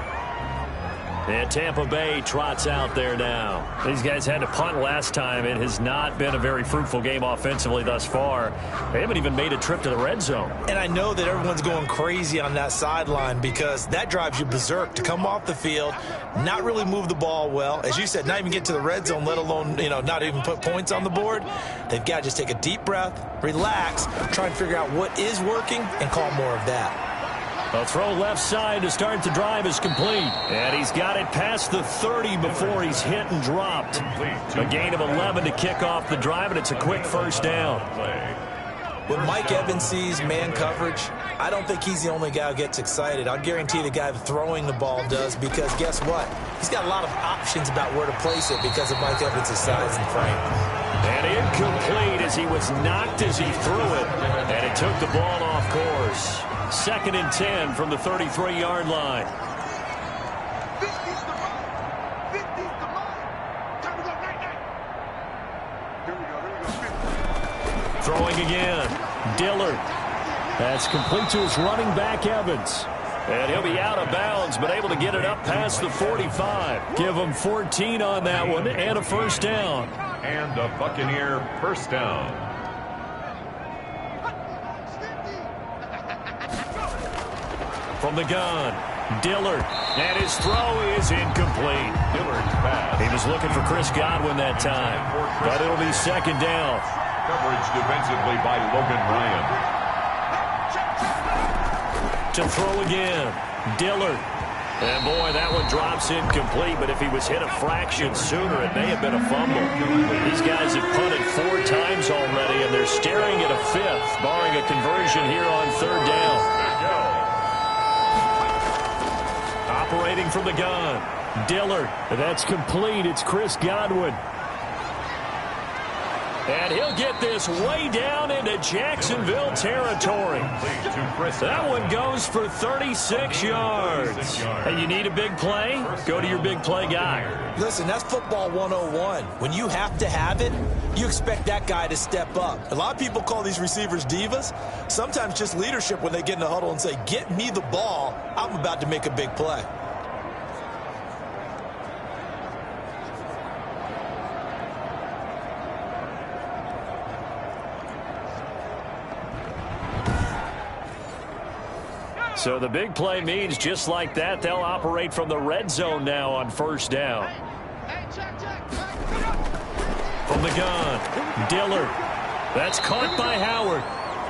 And Tampa Bay trots out there now. These guys had to punt last time. It has not been a very fruitful game offensively thus far. They haven't even made a trip to the red zone. And I know that everyone's going crazy on that sideline because that drives you berserk to come off the field, not really move the ball well. As you said, not even get to the red zone, let alone, not even put points on the board. They've got to just take a deep breath, relax, try and figure out what is working and call more of that. A throw left side to start the drive is complete. And he's got it past the 30 before he's hit and dropped. A gain of 11 to kick off the drive, and it's a quick first down. When Mike Evans sees man coverage, I don't think he's the only guy who gets excited. I'll guarantee the guy throwing the ball does, because guess what? He's got a lot of options about where to place it because of Mike Evans' size and frame. And incomplete as he was knocked as he threw it. And it took the ball off course. 2nd and 10 from the 33-yard line. Throwing again. Dillard. That's complete to his running back, Evans. And he'll be out of bounds, but able to get it up past the 45. Give him 14 on that one and a first down. And a Buccaneer first down. From the gun, Dillard. And his throw is incomplete. Dillard's pass. He was looking for Chris Godwin that time, but it'll be 2nd down. Coverage defensively by Logan Ryan. To throw again, Dillard. And boy, that one drops incomplete, but if he was hit a fraction sooner, it may have been a fumble. These guys have punted 4 times already, and they're staring at a 5th, barring a conversion here on 3rd down. Operating from the gun, Dillard. That's complete. It's Chris Godwin. And he'll get this way down into Jacksonville territory. That one goes for 36 yards. And you need a big play? Go to your big play guy. Listen, that's football 101. When you have to have it, you expect that guy to step up. A lot of people call these receivers divas. Sometimes just leadership when they get in the huddle and say, get me the ball. I'm about to make a big play. So the big play means just like that, they'll operate from the red zone now on 1st down. From the gun, Dillard. That's caught by Howard.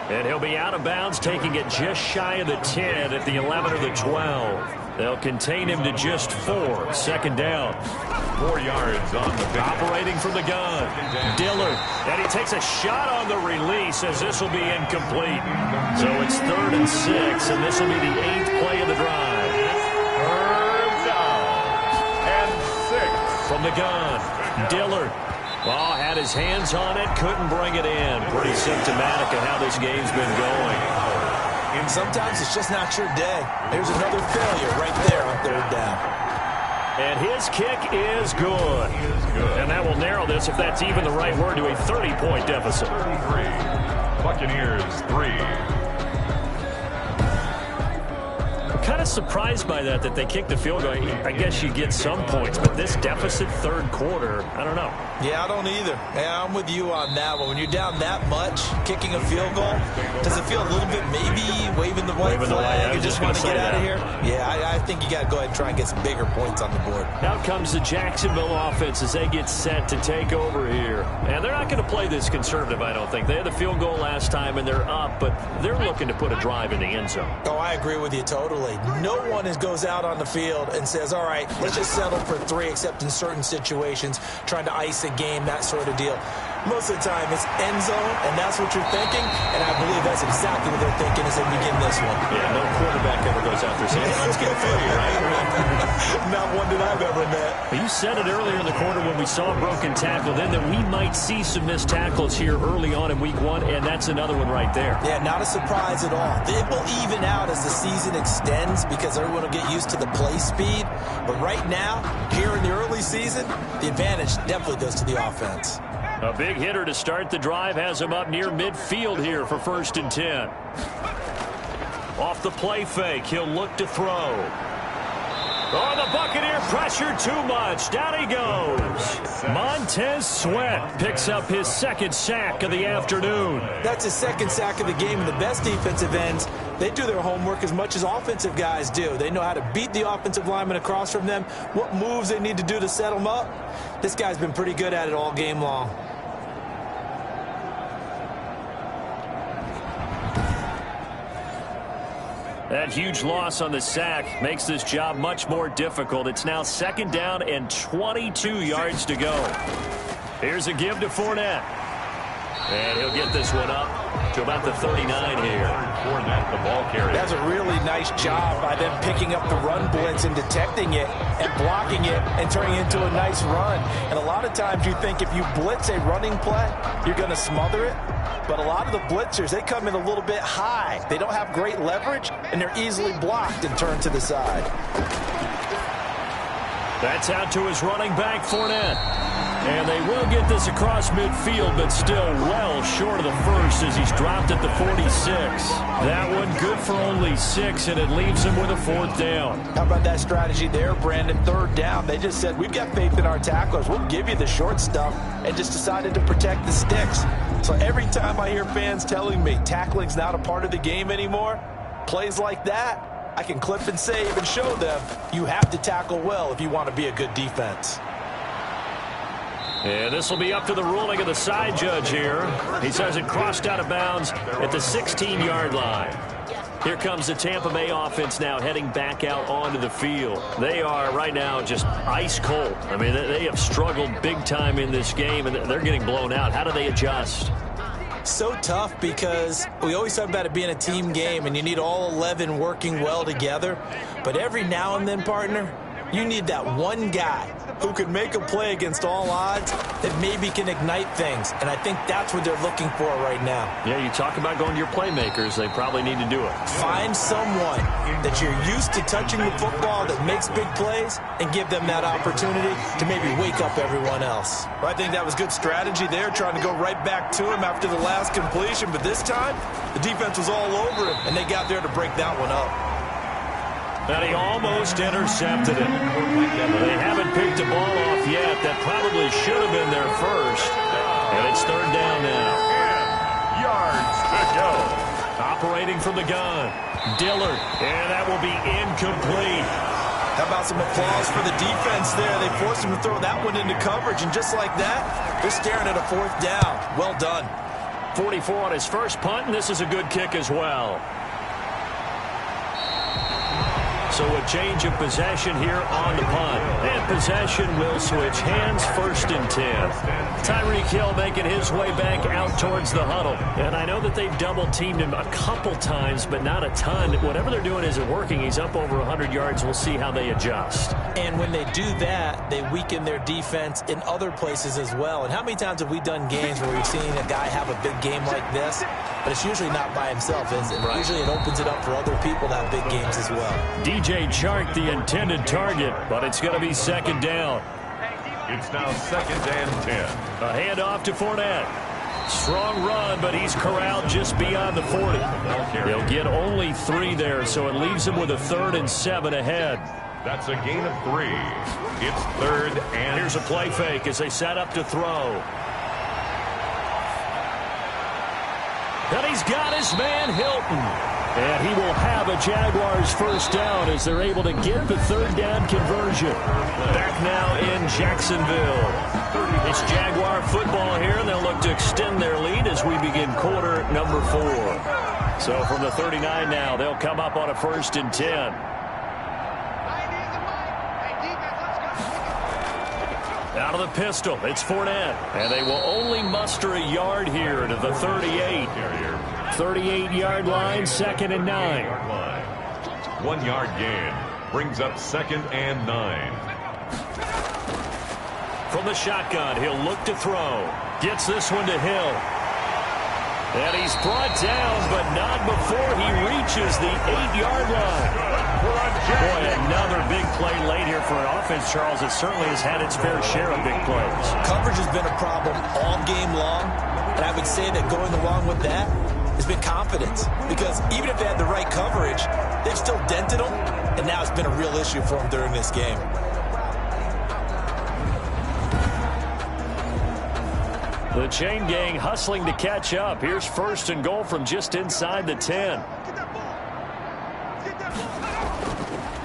And he'll be out of bounds, taking it just shy of the 10 at the 11 or the 12. They'll contain him to just 4. 2nd down. 4 yards on the pick. Operating from the gun, Dillard. And he takes a shot on the release as this will be incomplete. So it's 3rd and 6, and this will be the 8th play of the drive. 3rd down and 6. From the gun, Dillard. Oh, had his hands on it, couldn't bring it in. Pretty symptomatic of how this game's been going. And sometimes it's just not your day. There's another failure right there on 3rd down. And his kick is good. And that will narrow this, if that's even the right word, to a 30-point deficit. 33. Buccaneers 3. Kind of surprised by that they kicked the field goal. I guess you get some points, but this deficit 3rd quarter, I don't know. Yeah, I don't either. Yeah, I'm with you on that one. When you're down that much, kicking a field goal, does it feel a little bit maybe waving the white flag and just want to get out of here? Yeah, I think you got to go ahead and try and get some bigger points on the board. Out comes the Jacksonville offense as they get set to take over here. And they're not going to play this conservative, I don't think. They had the field goal last time, and they're up, but they're looking to put a drive in the end zone. Oh, I agree with you totally. No one goes out on the field and says, all right, let's just settle for 3, except in certain situations, trying to ice a game, that sort of deal. Most of the time, it's end zone, and that's what you're thinking, and I believe that's exactly what they're thinking as they begin this one. Yeah, no quarterback ever goes out there saying, let's get a field here, right? Not one that I've ever met. You said it earlier in the quarter when we saw a broken tackle, then that we might see some missed tackles here early on in week 1, and that's another one right there. Yeah, not a surprise at all. It will even out as the season extends because everyone will get used to the play speed. But right now, here in the early season, the advantage definitely goes to the offense. A big hitter to start the drive has him up near midfield here for 1st and 10. Off the play fake, he'll look to throw. Oh, the Buccaneer pressure too much. Down he goes. Montez Sweat picks up his 2nd sack of the afternoon. That's his 2nd sack of the game, and the best defensive ends, they do their homework as much as offensive guys do. They know how to beat the offensive lineman across from them, what moves they need to do to set them up. This guy's been pretty good at it all game long. That huge loss on the sack makes this job much more difficult. It's now 2nd down and 22 yards to go. Here's a give to Fournette. And he'll get this one up to about the 39 here. Fournette, the ball carrier. That's a really nice job by them picking up the run blitz and detecting it and blocking it and turning it into a nice run. And a lot of times you think if you blitz a running play, you're going to smother it. But a lot of the blitzers, they come in a little bit high. They don't have great leverage, and they're easily blocked and turned to the side. That's out to his running back, Fournette. And they will get this across midfield, but still well short of the first as he's dropped at the 46. That one good for only 6, and it leaves him with a 4th down. How about that strategy there, Brandon? 3rd down. They just said, we've got faith in our tacklers. We'll give you the short stuff, and just decided to protect the sticks. So every time I hear fans telling me tackling's not a part of the game anymore, plays like that, I can clip and save and show them you have to tackle well if you want to be a good defense. And this will be up to the ruling of the side judge here. He says it crossed out of bounds at the 16-yard line. Here comes the Tampa Bay offense now heading back out onto the field. They are right now just ice cold. I mean, they have struggled big time in this game, and they're getting blown out. How do they adjust? So tough because we always talk about it being a team game and you need all 11 working well together. But every now and then, partner, you need that one guy who could make a play against all odds that maybe can ignite things. And I think that's what they're looking for right now. Yeah, you talk about going to your playmakers. They probably need to do it. Find someone that you're used to touching the football that makes big plays and give them that opportunity to maybe wake up everyone else. Well, I think that was good strategy there, trying to go right back to him after the last completion. But this time, the defense was all over him, and they got there to break that one up. And he almost intercepted it. They haven't picked a ball off yet. That probably should have been their first. And it's 3rd down now. 10 yards to go. Operating from the gun. Dillard. And that will be incomplete. How about some applause for the defense there? They forced him to throw that one into coverage, and just like that, they're staring at a 4th down. Well done. 44 on his first punt, and this is a good kick as well. So a change of possession here on the punt. And possession will switch hands, 1st and 10. Tyreek Hill making his way back out towards the huddle. And I know that they've double-teamed him a couple times, but not a ton. Whatever they're doing isn't working. He's up over 100 yards. We'll see how they adjust. And when they do that, they weaken their defense in other places as well. And how many times have we done games where we've seen a guy have a big game like this? But it's usually not by himself, is it? Right. Usually it opens it up for other people to have big games as well. DJ Chark, the intended target, but it's going to be 2nd down. It's now 2nd and 10. A handoff to Fournette. Strong run, but he's corralled just beyond the 40. He'll get only 3 there, so it leaves him with a 3rd and 7 ahead. That's a gain of 3. It's 3rd and... Here's a play fake as they set up to throw. And he's got his man Hilton. And he will have a Jaguars 1st down as they're able to get the 3rd down conversion. Back now in Jacksonville. It's Jaguar football here, and they'll look to extend their lead as we begin quarter number 4. So from the 39 now, they'll come up on a 1st and 10. Out of the pistol, it's Fournette. And they will only muster a yard here to the 38. 38-yard line, 2nd and 9. 1 yard gain brings up 2nd and 9. From the shotgun, he'll look to throw. Gets this one to Hill. And he's brought down, but not before he reaches the 8-yard line. Boy, another big play late here for an offense, Charles. It certainly has had its fair share of big plays. Coverage has been a problem all game long, and I would say that going along with that has been confidence. Because even if they had the right coverage, they've still dented them, and now it's been a real issue for them during this game. The chain gang hustling to catch up. Here's 1st and goal from just inside the 10.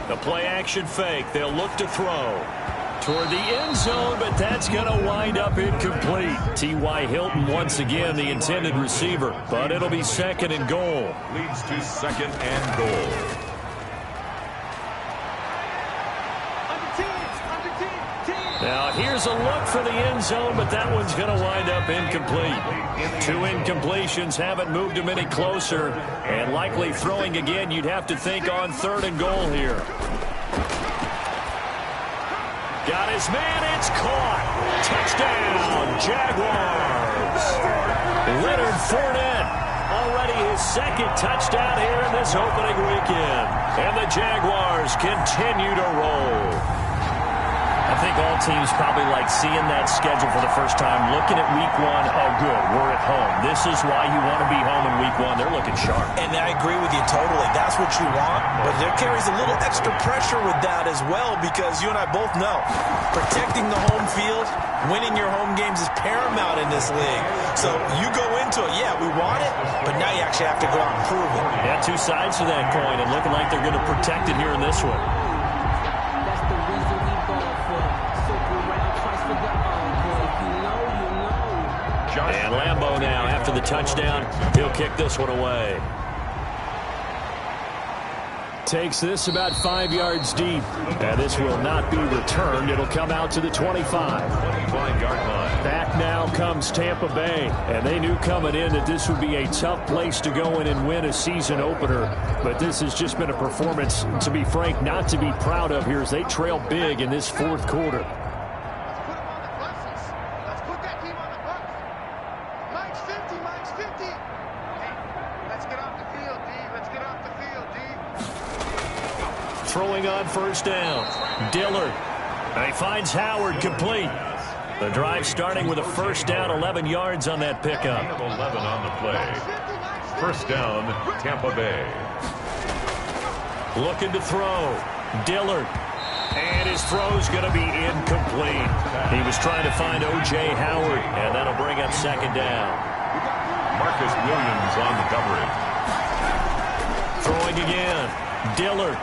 The play-action fake. They'll look to throw toward the end zone, but that's going to wind up incomplete. T.Y. Hilton once again the intended receiver, but it'll be 2nd and goal. Leads to 2nd and goal. Now, here's a look for the end zone, but that one's going to wind up incomplete. 2 incompletions haven't moved him any closer, and likely throwing again, you'd have to think on 3rd and goal here. Got his man, it's caught. Touchdown, Jaguars. Leonard Fournette, already his 2nd touchdown here in this opening weekend. And the Jaguars continue to roll. I think all teams probably like seeing that schedule for the first time, looking at week 1, oh, good, we're at home. This is why you want to be home in week 1. They're looking sharp. And I agree with you totally. That's what you want, but there carries a little extra pressure with that as well because you and I both know protecting the home field, winning your home games is paramount in this league. So you go into it, yeah, we want it, but now you actually have to go out and prove it. Yeah, 2 sides to that coin, and looking like they're going to protect it here in this one. And Lambeau now, after the touchdown, he'll kick this one away. Takes this about 5 yards deep. And this will not be returned. It'll come out to the 25. 25-yard line. Back now comes Tampa Bay. And they knew coming in that this would be a tough place to go in and win a season opener. But this has just been a performance, to be frank, not to be proud of here as they trail big in this 4th quarter. Throwing on 1st down. Dillard. And he finds Howard complete. The drive starting with a 1st down, 11 yards on that pickup. 11 on the play. 1st down, Tampa Bay. Looking to throw. Dillard. And his throw's going to be incomplete. He was trying to find O.J. Howard, and that'll bring up 2nd down. Marcus Williams on the coverage. Throwing again. Dillard.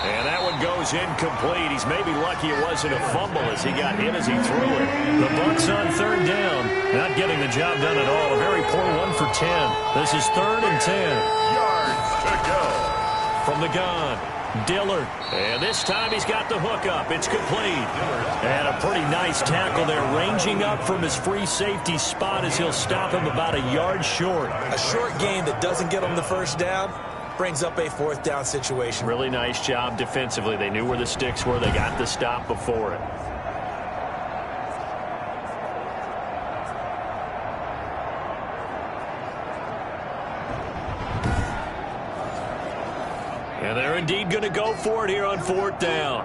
And that one goes incomplete. He's maybe lucky it wasn't a fumble as he got hit as he threw it. The Bucs on 3rd down. Not getting the job done at all. A very poor 1 for 10. This is 3rd and 10. Yards to go. From the gun. Dillard. And this time he's got the hook up. It's complete. And a pretty nice tackle there. Ranging up from his free safety spot as he'll stop him about a yard short. A short gain that doesn't get him the 1st down brings up a 4th down situation. Really nice job defensively. They knew where the sticks were. They got the stop before it. And they're indeed going to go for it here on 4th down.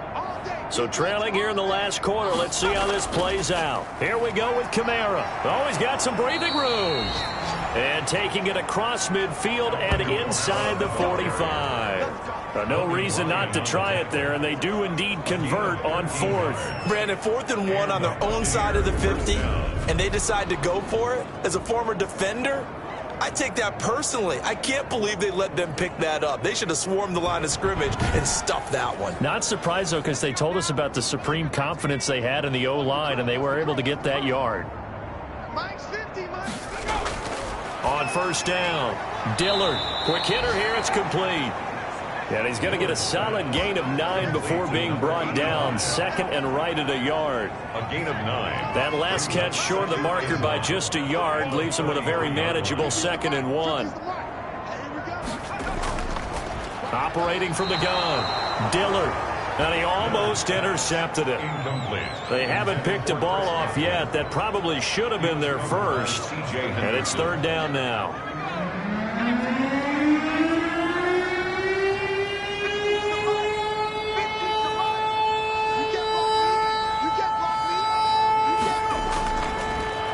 So trailing here in the last quarter. Let's see how this plays out. Here we go with Kamara. Oh, he's got some breathing room. And taking it across midfield and inside the 45. No reason not to try it there, and they do indeed convert on 4th. Brandon, 4th and 1 on their own side of the 50, and they decide to go for it. As a former defender, I take that personally. I can't believe they let them pick that up. They should have swarmed the line of scrimmage and stuffed that one. Not surprised, though, because they told us about the supreme confidence they had in the O-line, and they were able to get that yard. On 1st down, Dillard. Quick hitter here, it's complete. And he's going to get a solid gain of 9 before being brought down. 2nd and right at a yard. A gain of 9. That last catch short of the marker by just a yard leaves him with a very manageable 2nd and 1. Operating from the gun, Dillard. And he almost intercepted it. Incomplete. They haven't picked a ball off yet. That probably should have been their first. And it's 3rd down now.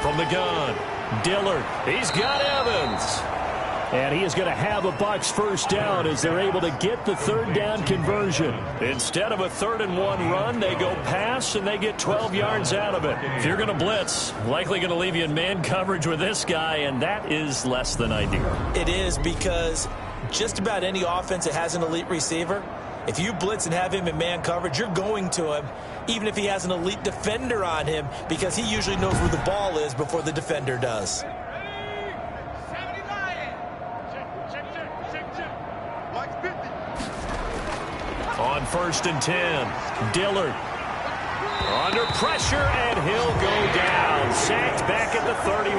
From the gun, Dillard. He's got Evans. And he is going to have a Bucs 1st down as they're able to get the 3rd down conversion. Instead of a 3rd and 1 run, they go pass, and they get 12 yards out of it. If you're going to blitz, likely going to leave you in man coverage with this guy, and that is less than ideal. It is, because just about any offense that has an elite receiver, if you blitz and have him in man coverage, you're going to him, even if he has an elite defender on him, because he usually knows where the ball is before the defender does. On 1st and 10, Dillard. Under pressure, and he'll go down. Sacked back at the 31.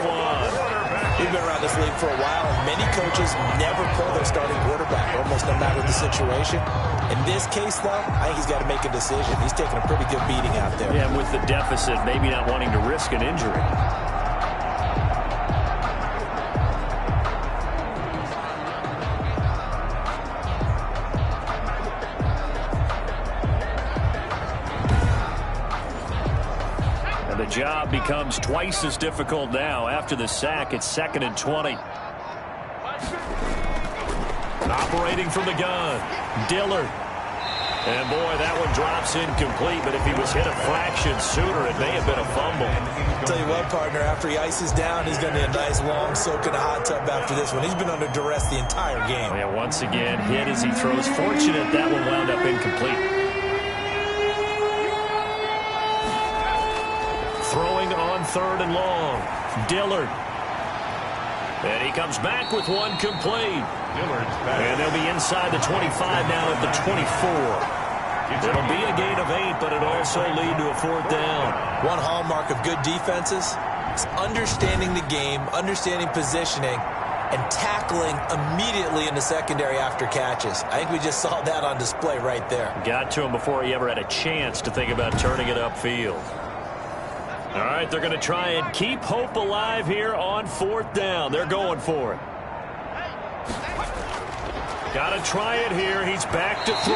We've been around this league for a while, and many coaches never pull their starting quarterback, almost no matter the situation. In this case, though, I think he's got to make a decision. He's taking a pretty good beating out there. Yeah, with the deficit, maybe not wanting to risk an injury. The job becomes twice as difficult now. After the sack, it's 2nd and 20. Operating from the gun, Dillard. And boy, that one drops incomplete, but if he was hit a fraction sooner, it may have been a fumble. Tell you what, partner, after he ices down, he's going to need a nice long soak in a hot tub after this one. He's been under duress the entire game. Yeah, once again, hit as he throws. Fortunate that one wound up incomplete. Throwing on 3rd and long. Dillard. And he comes back with one complete. And they'll be inside the 25 now at the 24. It'll be a gain of 8, but it'll also lead to a 4th down. One hallmark of good defenses is understanding the game, understanding positioning, and tackling immediately in the secondary after catches. I think we just saw that on display right there. Got to him before he ever had a chance to think about turning it upfield. All right, they're going to try and keep hope alive here on 4th down. They're going for it. Got to try it here. He's back to throw.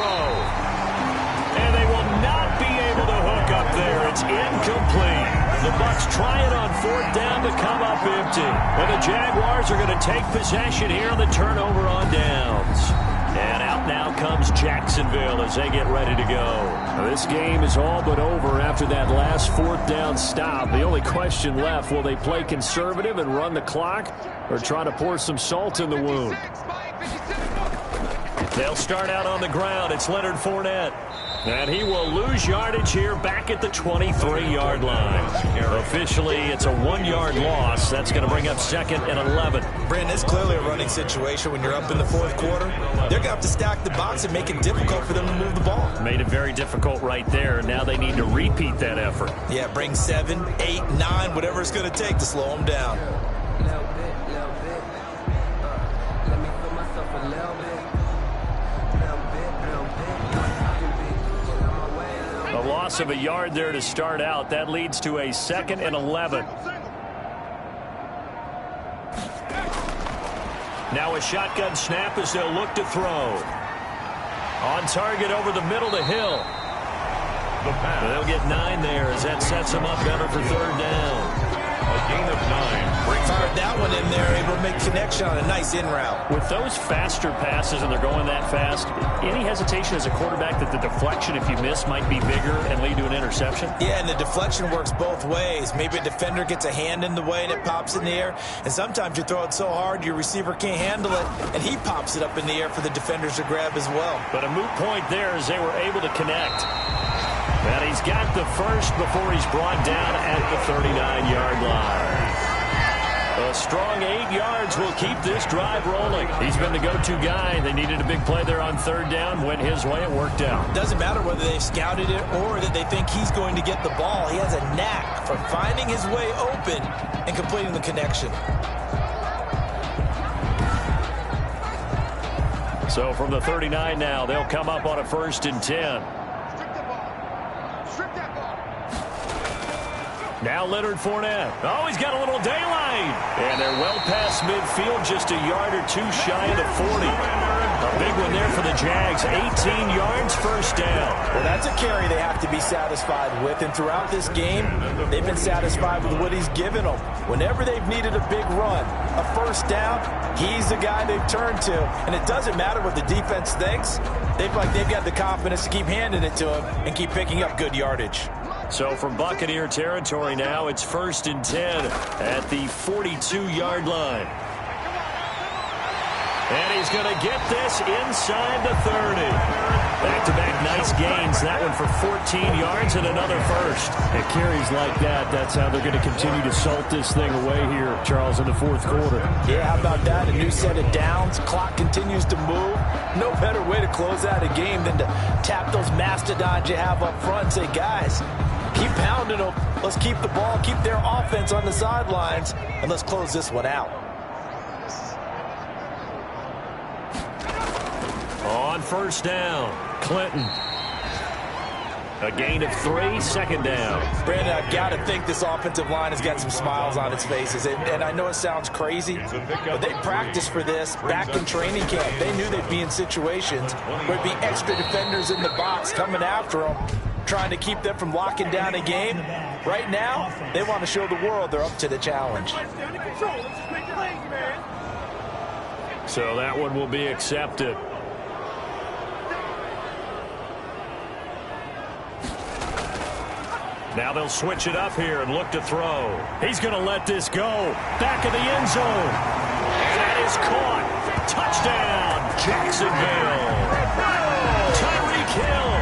And they will not be able to hook up there. It's incomplete. The Bucs try it on 4th down to come up empty. And the Jaguars are going to take possession here on the turnover on downs. And out now comes Jacksonville as they get ready to go. Now, this game is all but over after that last 4th down stop. The only question left, will they play conservative and run the clock or try to pour some salt in the wound? They'll start out on the ground. It's Leonard Fournette. And he will lose yardage here back at the 23-yard line. Officially, it's a 1-yard loss. That's going to bring up 2nd and 11. Brandon, it's clearly a running situation when you're up in the 4th quarter. They're going to have to stack the box and make it difficult for them to move the ball. Made it very difficult right there. Now they need to repeat that effort. Yeah, bring 7, 8, 9, whatever it's going to take to slow them down. A loss of a yard there to start out. That leads to a 2nd and 11. Now a shotgun snap as they'll look to throw. On target over the middle to Hill. They'll get 9 there as that sets them up better for 3rd down. A gain of 9. Fired that one in there, able to make connection on a nice in route. With those faster passes and they're going that fast, any hesitation as a quarterback that the deflection, if you miss, might be bigger and lead to an interception? Yeah, and the deflection works both ways. Maybe a defender gets a hand in the way and it pops in the air, and sometimes you throw it so hard your receiver can't handle it, and he pops it up in the air for the defenders to grab as well. But a moot point there as they were able to connect. And he's got the first before he's brought down at the 39-yard line. A strong 8 yards will keep this drive rolling. He's been the go-to guy. They needed a big play there on 3rd down. Went his way. It worked out. Doesn't matter whether they've scouted it or that they think he's going to get the ball. He has a knack for finding his way open and completing the connection. So from the 39 now, they'll come up on a 1st and 10. Now Leonard Fournette. Oh, he's got a little daylight. And they're well past midfield, just a yard or two shy of the 40. A big one there for the Jags. 18 yards, 1st down. Well, that's a carry they have to be satisfied with. And throughout this game, they've been satisfied with what he's given them. Whenever they've needed a big run, a 1st down, he's the guy they've turned to. And it doesn't matter what the defense thinks. They've got the confidence to keep handing it to him and keep picking up good yardage. So from Buccaneer territory now, it's 1st and 10 at the 42-yard line. And he's going to get this inside the 30. Back-to-back nice gains. That one for 14 yards and another 1st. It carries like that. That's how they're going to continue to salt this thing away here, Charles, in the 4th quarter. Yeah, how about that? A new set of downs. Clock continues to move. No better way to close out a game than to tap those mastodons you have up front and say, guys, Keep pounding them. Let's keep the ball, keep their offense on the sidelines, and let's close this one out. On first down, Clinton. A gain of 3, second down. Brandon, I've got to think this offensive line has got some smiles on its faces. And I know it sounds crazy, but they practiced for this back in training camp. They knew they'd be in situations where there'd be extra defenders in the box coming after them, trying to keep them from locking down a game. Right now, they want to show the world they're up to the challenge. So that one will be accepted. Now they'll switch it up here and look to throw. He's going to let this go. Back of the end zone. That is caught. Touchdown, Jacksonville. Tyreek Hill,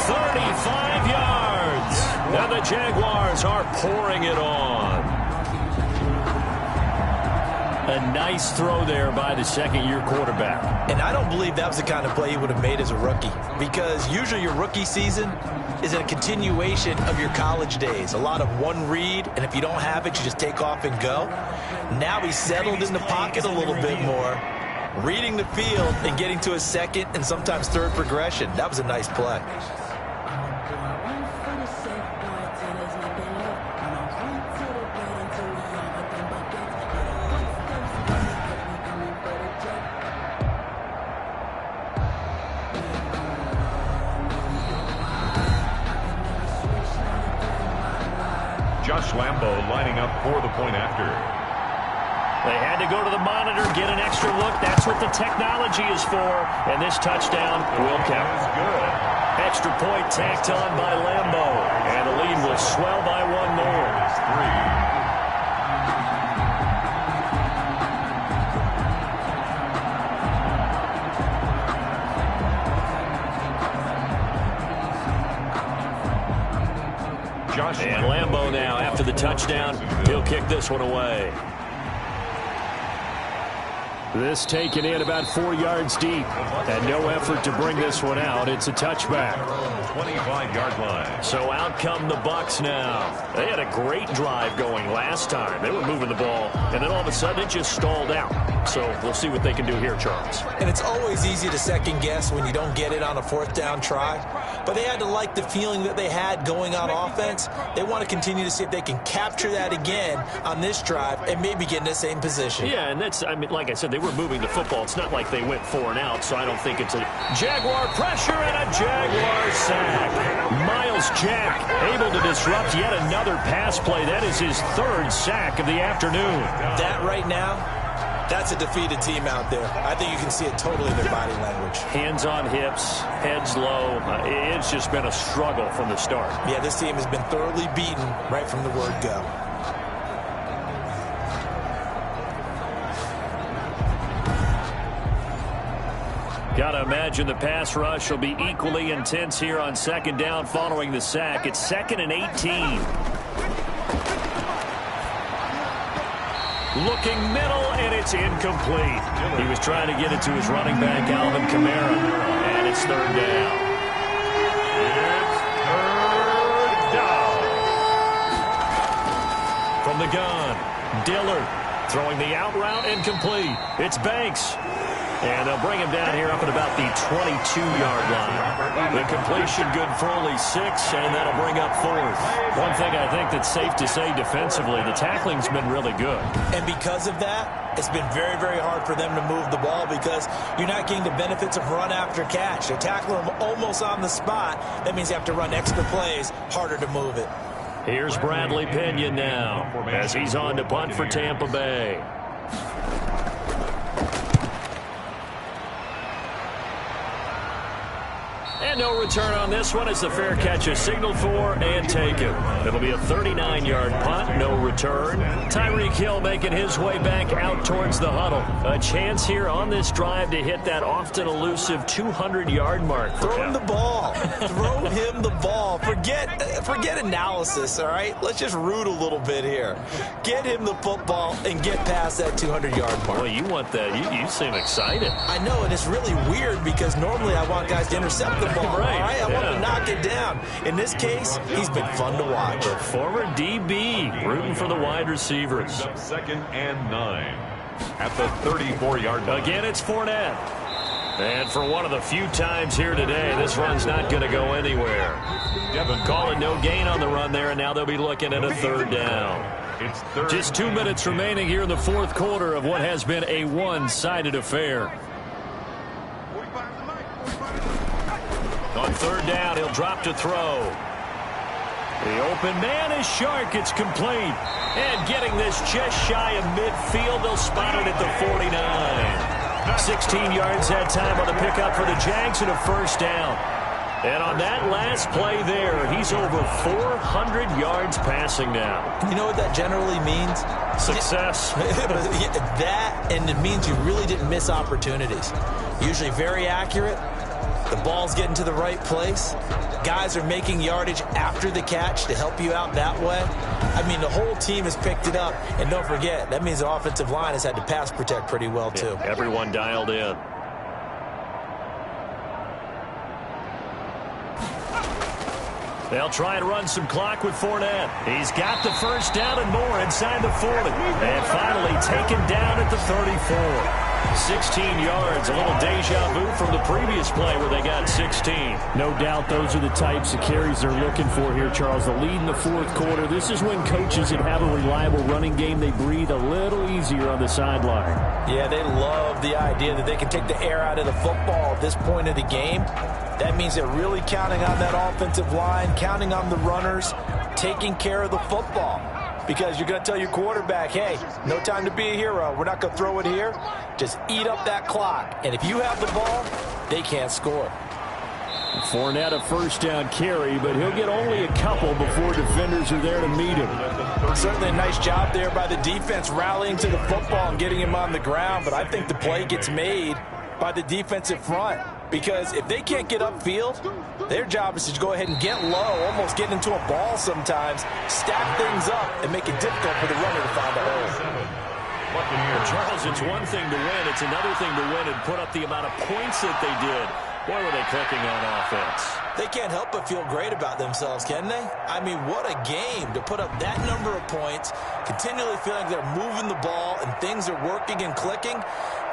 35 yards. Now the Jaguars are pouring it on. A nice throw there by the second-year quarterback. And I don't believe that was the kind of play he would have made as a rookie, because usually your rookie season is a continuation of your college days. A lot of one read, and if you don't have it, you just take off and go. Now he's settled in the pocket a little bit more, reading the field and getting to a second and sometimes third progression. That was a nice play. Josh Lambo lining up for the point after. They had to go to the monitor, get an extra look. That's what the technology is for. And this touchdown will count. Good. Extra point tacked on by Lambo. And the lead will swell by one more. 3. And Lambo now, after the touchdown, he'll kick this one away. This taken in about 4 yards deep. And no effort to bring this one out. It's a touchback. 25-yard line. So out come the Bucs now. They had a great drive going last time. They were moving the ball, and then all of a sudden it just stalled out. So we'll see what they can do here, Charles. And it's always easy to second guess when you don't get it on a fourth down try. But they had to like the feeling that they had going on offense. They want to continue to see if they can capture that again on this drive and maybe get in the same position. Yeah, and that's, I mean, like I said, they were moving the football. It's not like they went 4 and out, so I don't think it's a Jaguar pressure and a Jaguar sack. Miles Jack able to disrupt yet another pass play. That is his 3rd sack of the afternoon. That right now, that's a defeated team out there. I think you can see it totally in their body language. Hands on hips, heads low. It's just been a struggle from the start. Yeah, this team has been thoroughly beaten right from the word go. Got to imagine the pass rush will be equally intense here on second down following the sack. It's 2nd and 18. Looking middle, and it's incomplete. He was trying to get it to his running back, Alvin Kamara, and it's 3rd down. It's 3rd down. From the gun, Dillard throwing the out route, incomplete. It's Banks. And they'll bring him down here up at about the 22-yard line. The completion good for only 6, and that'll bring up 4th. One thing I think that's safe to say defensively, the tackling's been really good. And because of that, it's been very, very hard for them to move the ball because you're not getting the benefits of run after catch. They're tackling them almost on the spot. That means you have to run extra plays, harder to move it. Here's Bradley Pinion now as he's on to punt for Tampa Bay. And no return on this one as the fair catch is signaled for and taken. It'll be a 39-yard punt, no return. Tyreek Hill making his way back out towards the huddle. A chance here on this drive to hit that often elusive 200-yard mark. Throw him the ball. Throw him the ball. Forget analysis, all right? Let's just root a little bit here. Get him the football and get past that 200-yard mark. Well, you want that. You seem excited. I know, and it's really weird because normally I want guys to intercept the ball. Right. All right, I want him to knock it down. In this case, he's been fun to watch. The former DB rooting for the wide receivers. Up 2nd and 9 at the 34-yard line. Again, it's Fournette. And for one of the few times here today, this run's not going to go anywhere. Calling no gain on the run there, and now they'll be looking at a 3rd down. It's 3rd. Just 2 minutes remaining here in the 4th quarter of what has been a one-sided affair. On 3rd down, he'll drop to throw. The open man is Shark. It's complete. And getting this just shy of midfield, they'll spot it at the 49. 16 yards that time on the pickup for the Jags and a 1st down. And on that last play there, he's over 400 yards passing now. You know what that generally means? Success. That, and it means you really didn't miss opportunities. Usually very accurate. The ball's getting to the right place. Guys are making yardage after the catch to help you out that way. I mean, the whole team has picked it up. And don't forget, that means the offensive line has had to pass protect pretty well, too. Yeah, everyone dialed in. They'll try and run some clock with Fournette. He's got the 1st down and more inside the 40. And finally taken down at the 34. 16 yards, a little deja vu from the previous play where they got 16. No doubt those are the types of carries they're looking for here, Charles. The lead in the 4th quarter. This is when coaches that have a reliable running game, they breathe a little easier on the sideline. Yeah, they love the idea that they can take the air out of the football at this point of the game. That means they're really counting on that offensive line, counting on the runners, taking care of the football. Because you're going to tell your quarterback, hey, no time to be a hero. We're not going to throw it here. Just eat up that clock. And if you have the ball, they can't score. Fournette a 1st down carry, but he'll get only a couple before defenders are there to meet him. Certainly a nice job there by the defense rallying to the football and getting him on the ground. But I think the play gets made by the defensive front. Because if they can't get upfield, their job is to go ahead and get low, almost get into a ball sometimes, stack things up, and make it difficult for the runner to find a hole. Charles, it's one thing to win. It's another thing to win and put up the amount of points that they did. Boy, were they clicking on offense. They can't help but feel great about themselves, can they? I mean, what a game to put up that number of points, continually feeling they're moving the ball and things are working and clicking.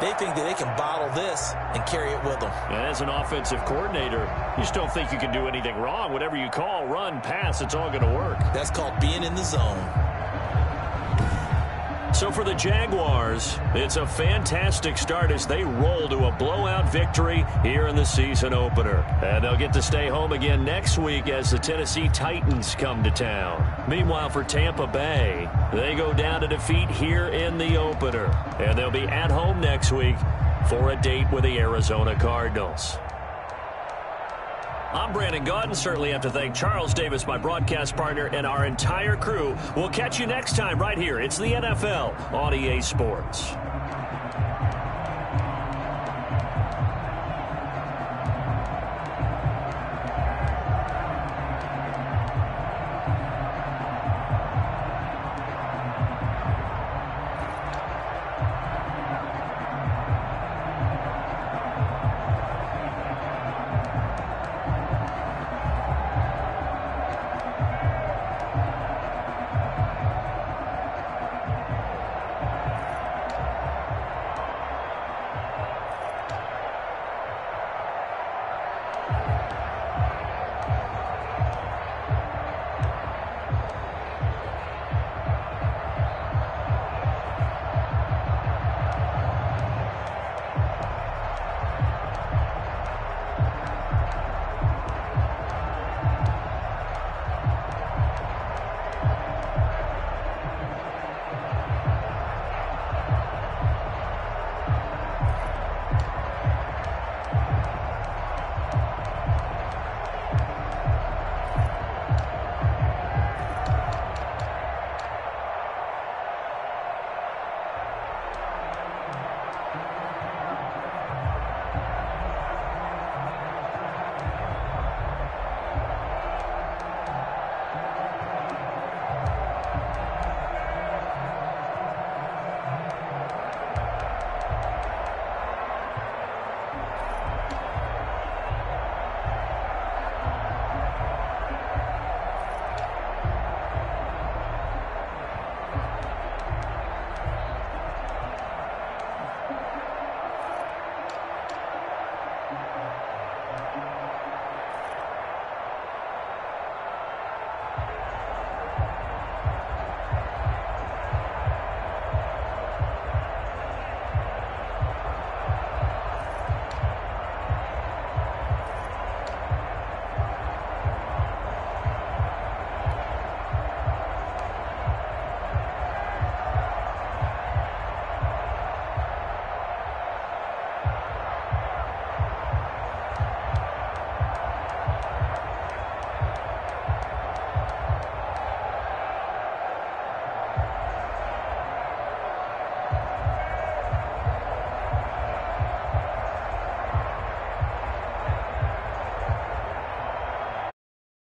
They think that they can bottle this and carry it with them. And as an offensive coordinator, you just don't think you can do anything wrong. Whatever you call, run, pass, it's all going to work. That's called being in the zone. So for the Jaguars, it's a fantastic start as they roll to a blowout victory here in the season opener. And they'll get to stay home again next week as the Tennessee Titans come to town. Meanwhile, for Tampa Bay, they go down to defeat here in the opener. And they'll be at home next week for a date with the Arizona Cardinals. I'm Brandon Gaudin. Certainly have to thank Charles Davis, my broadcast partner, and our entire crew. We'll catch you next time right here. It's the NFL on EA Sports.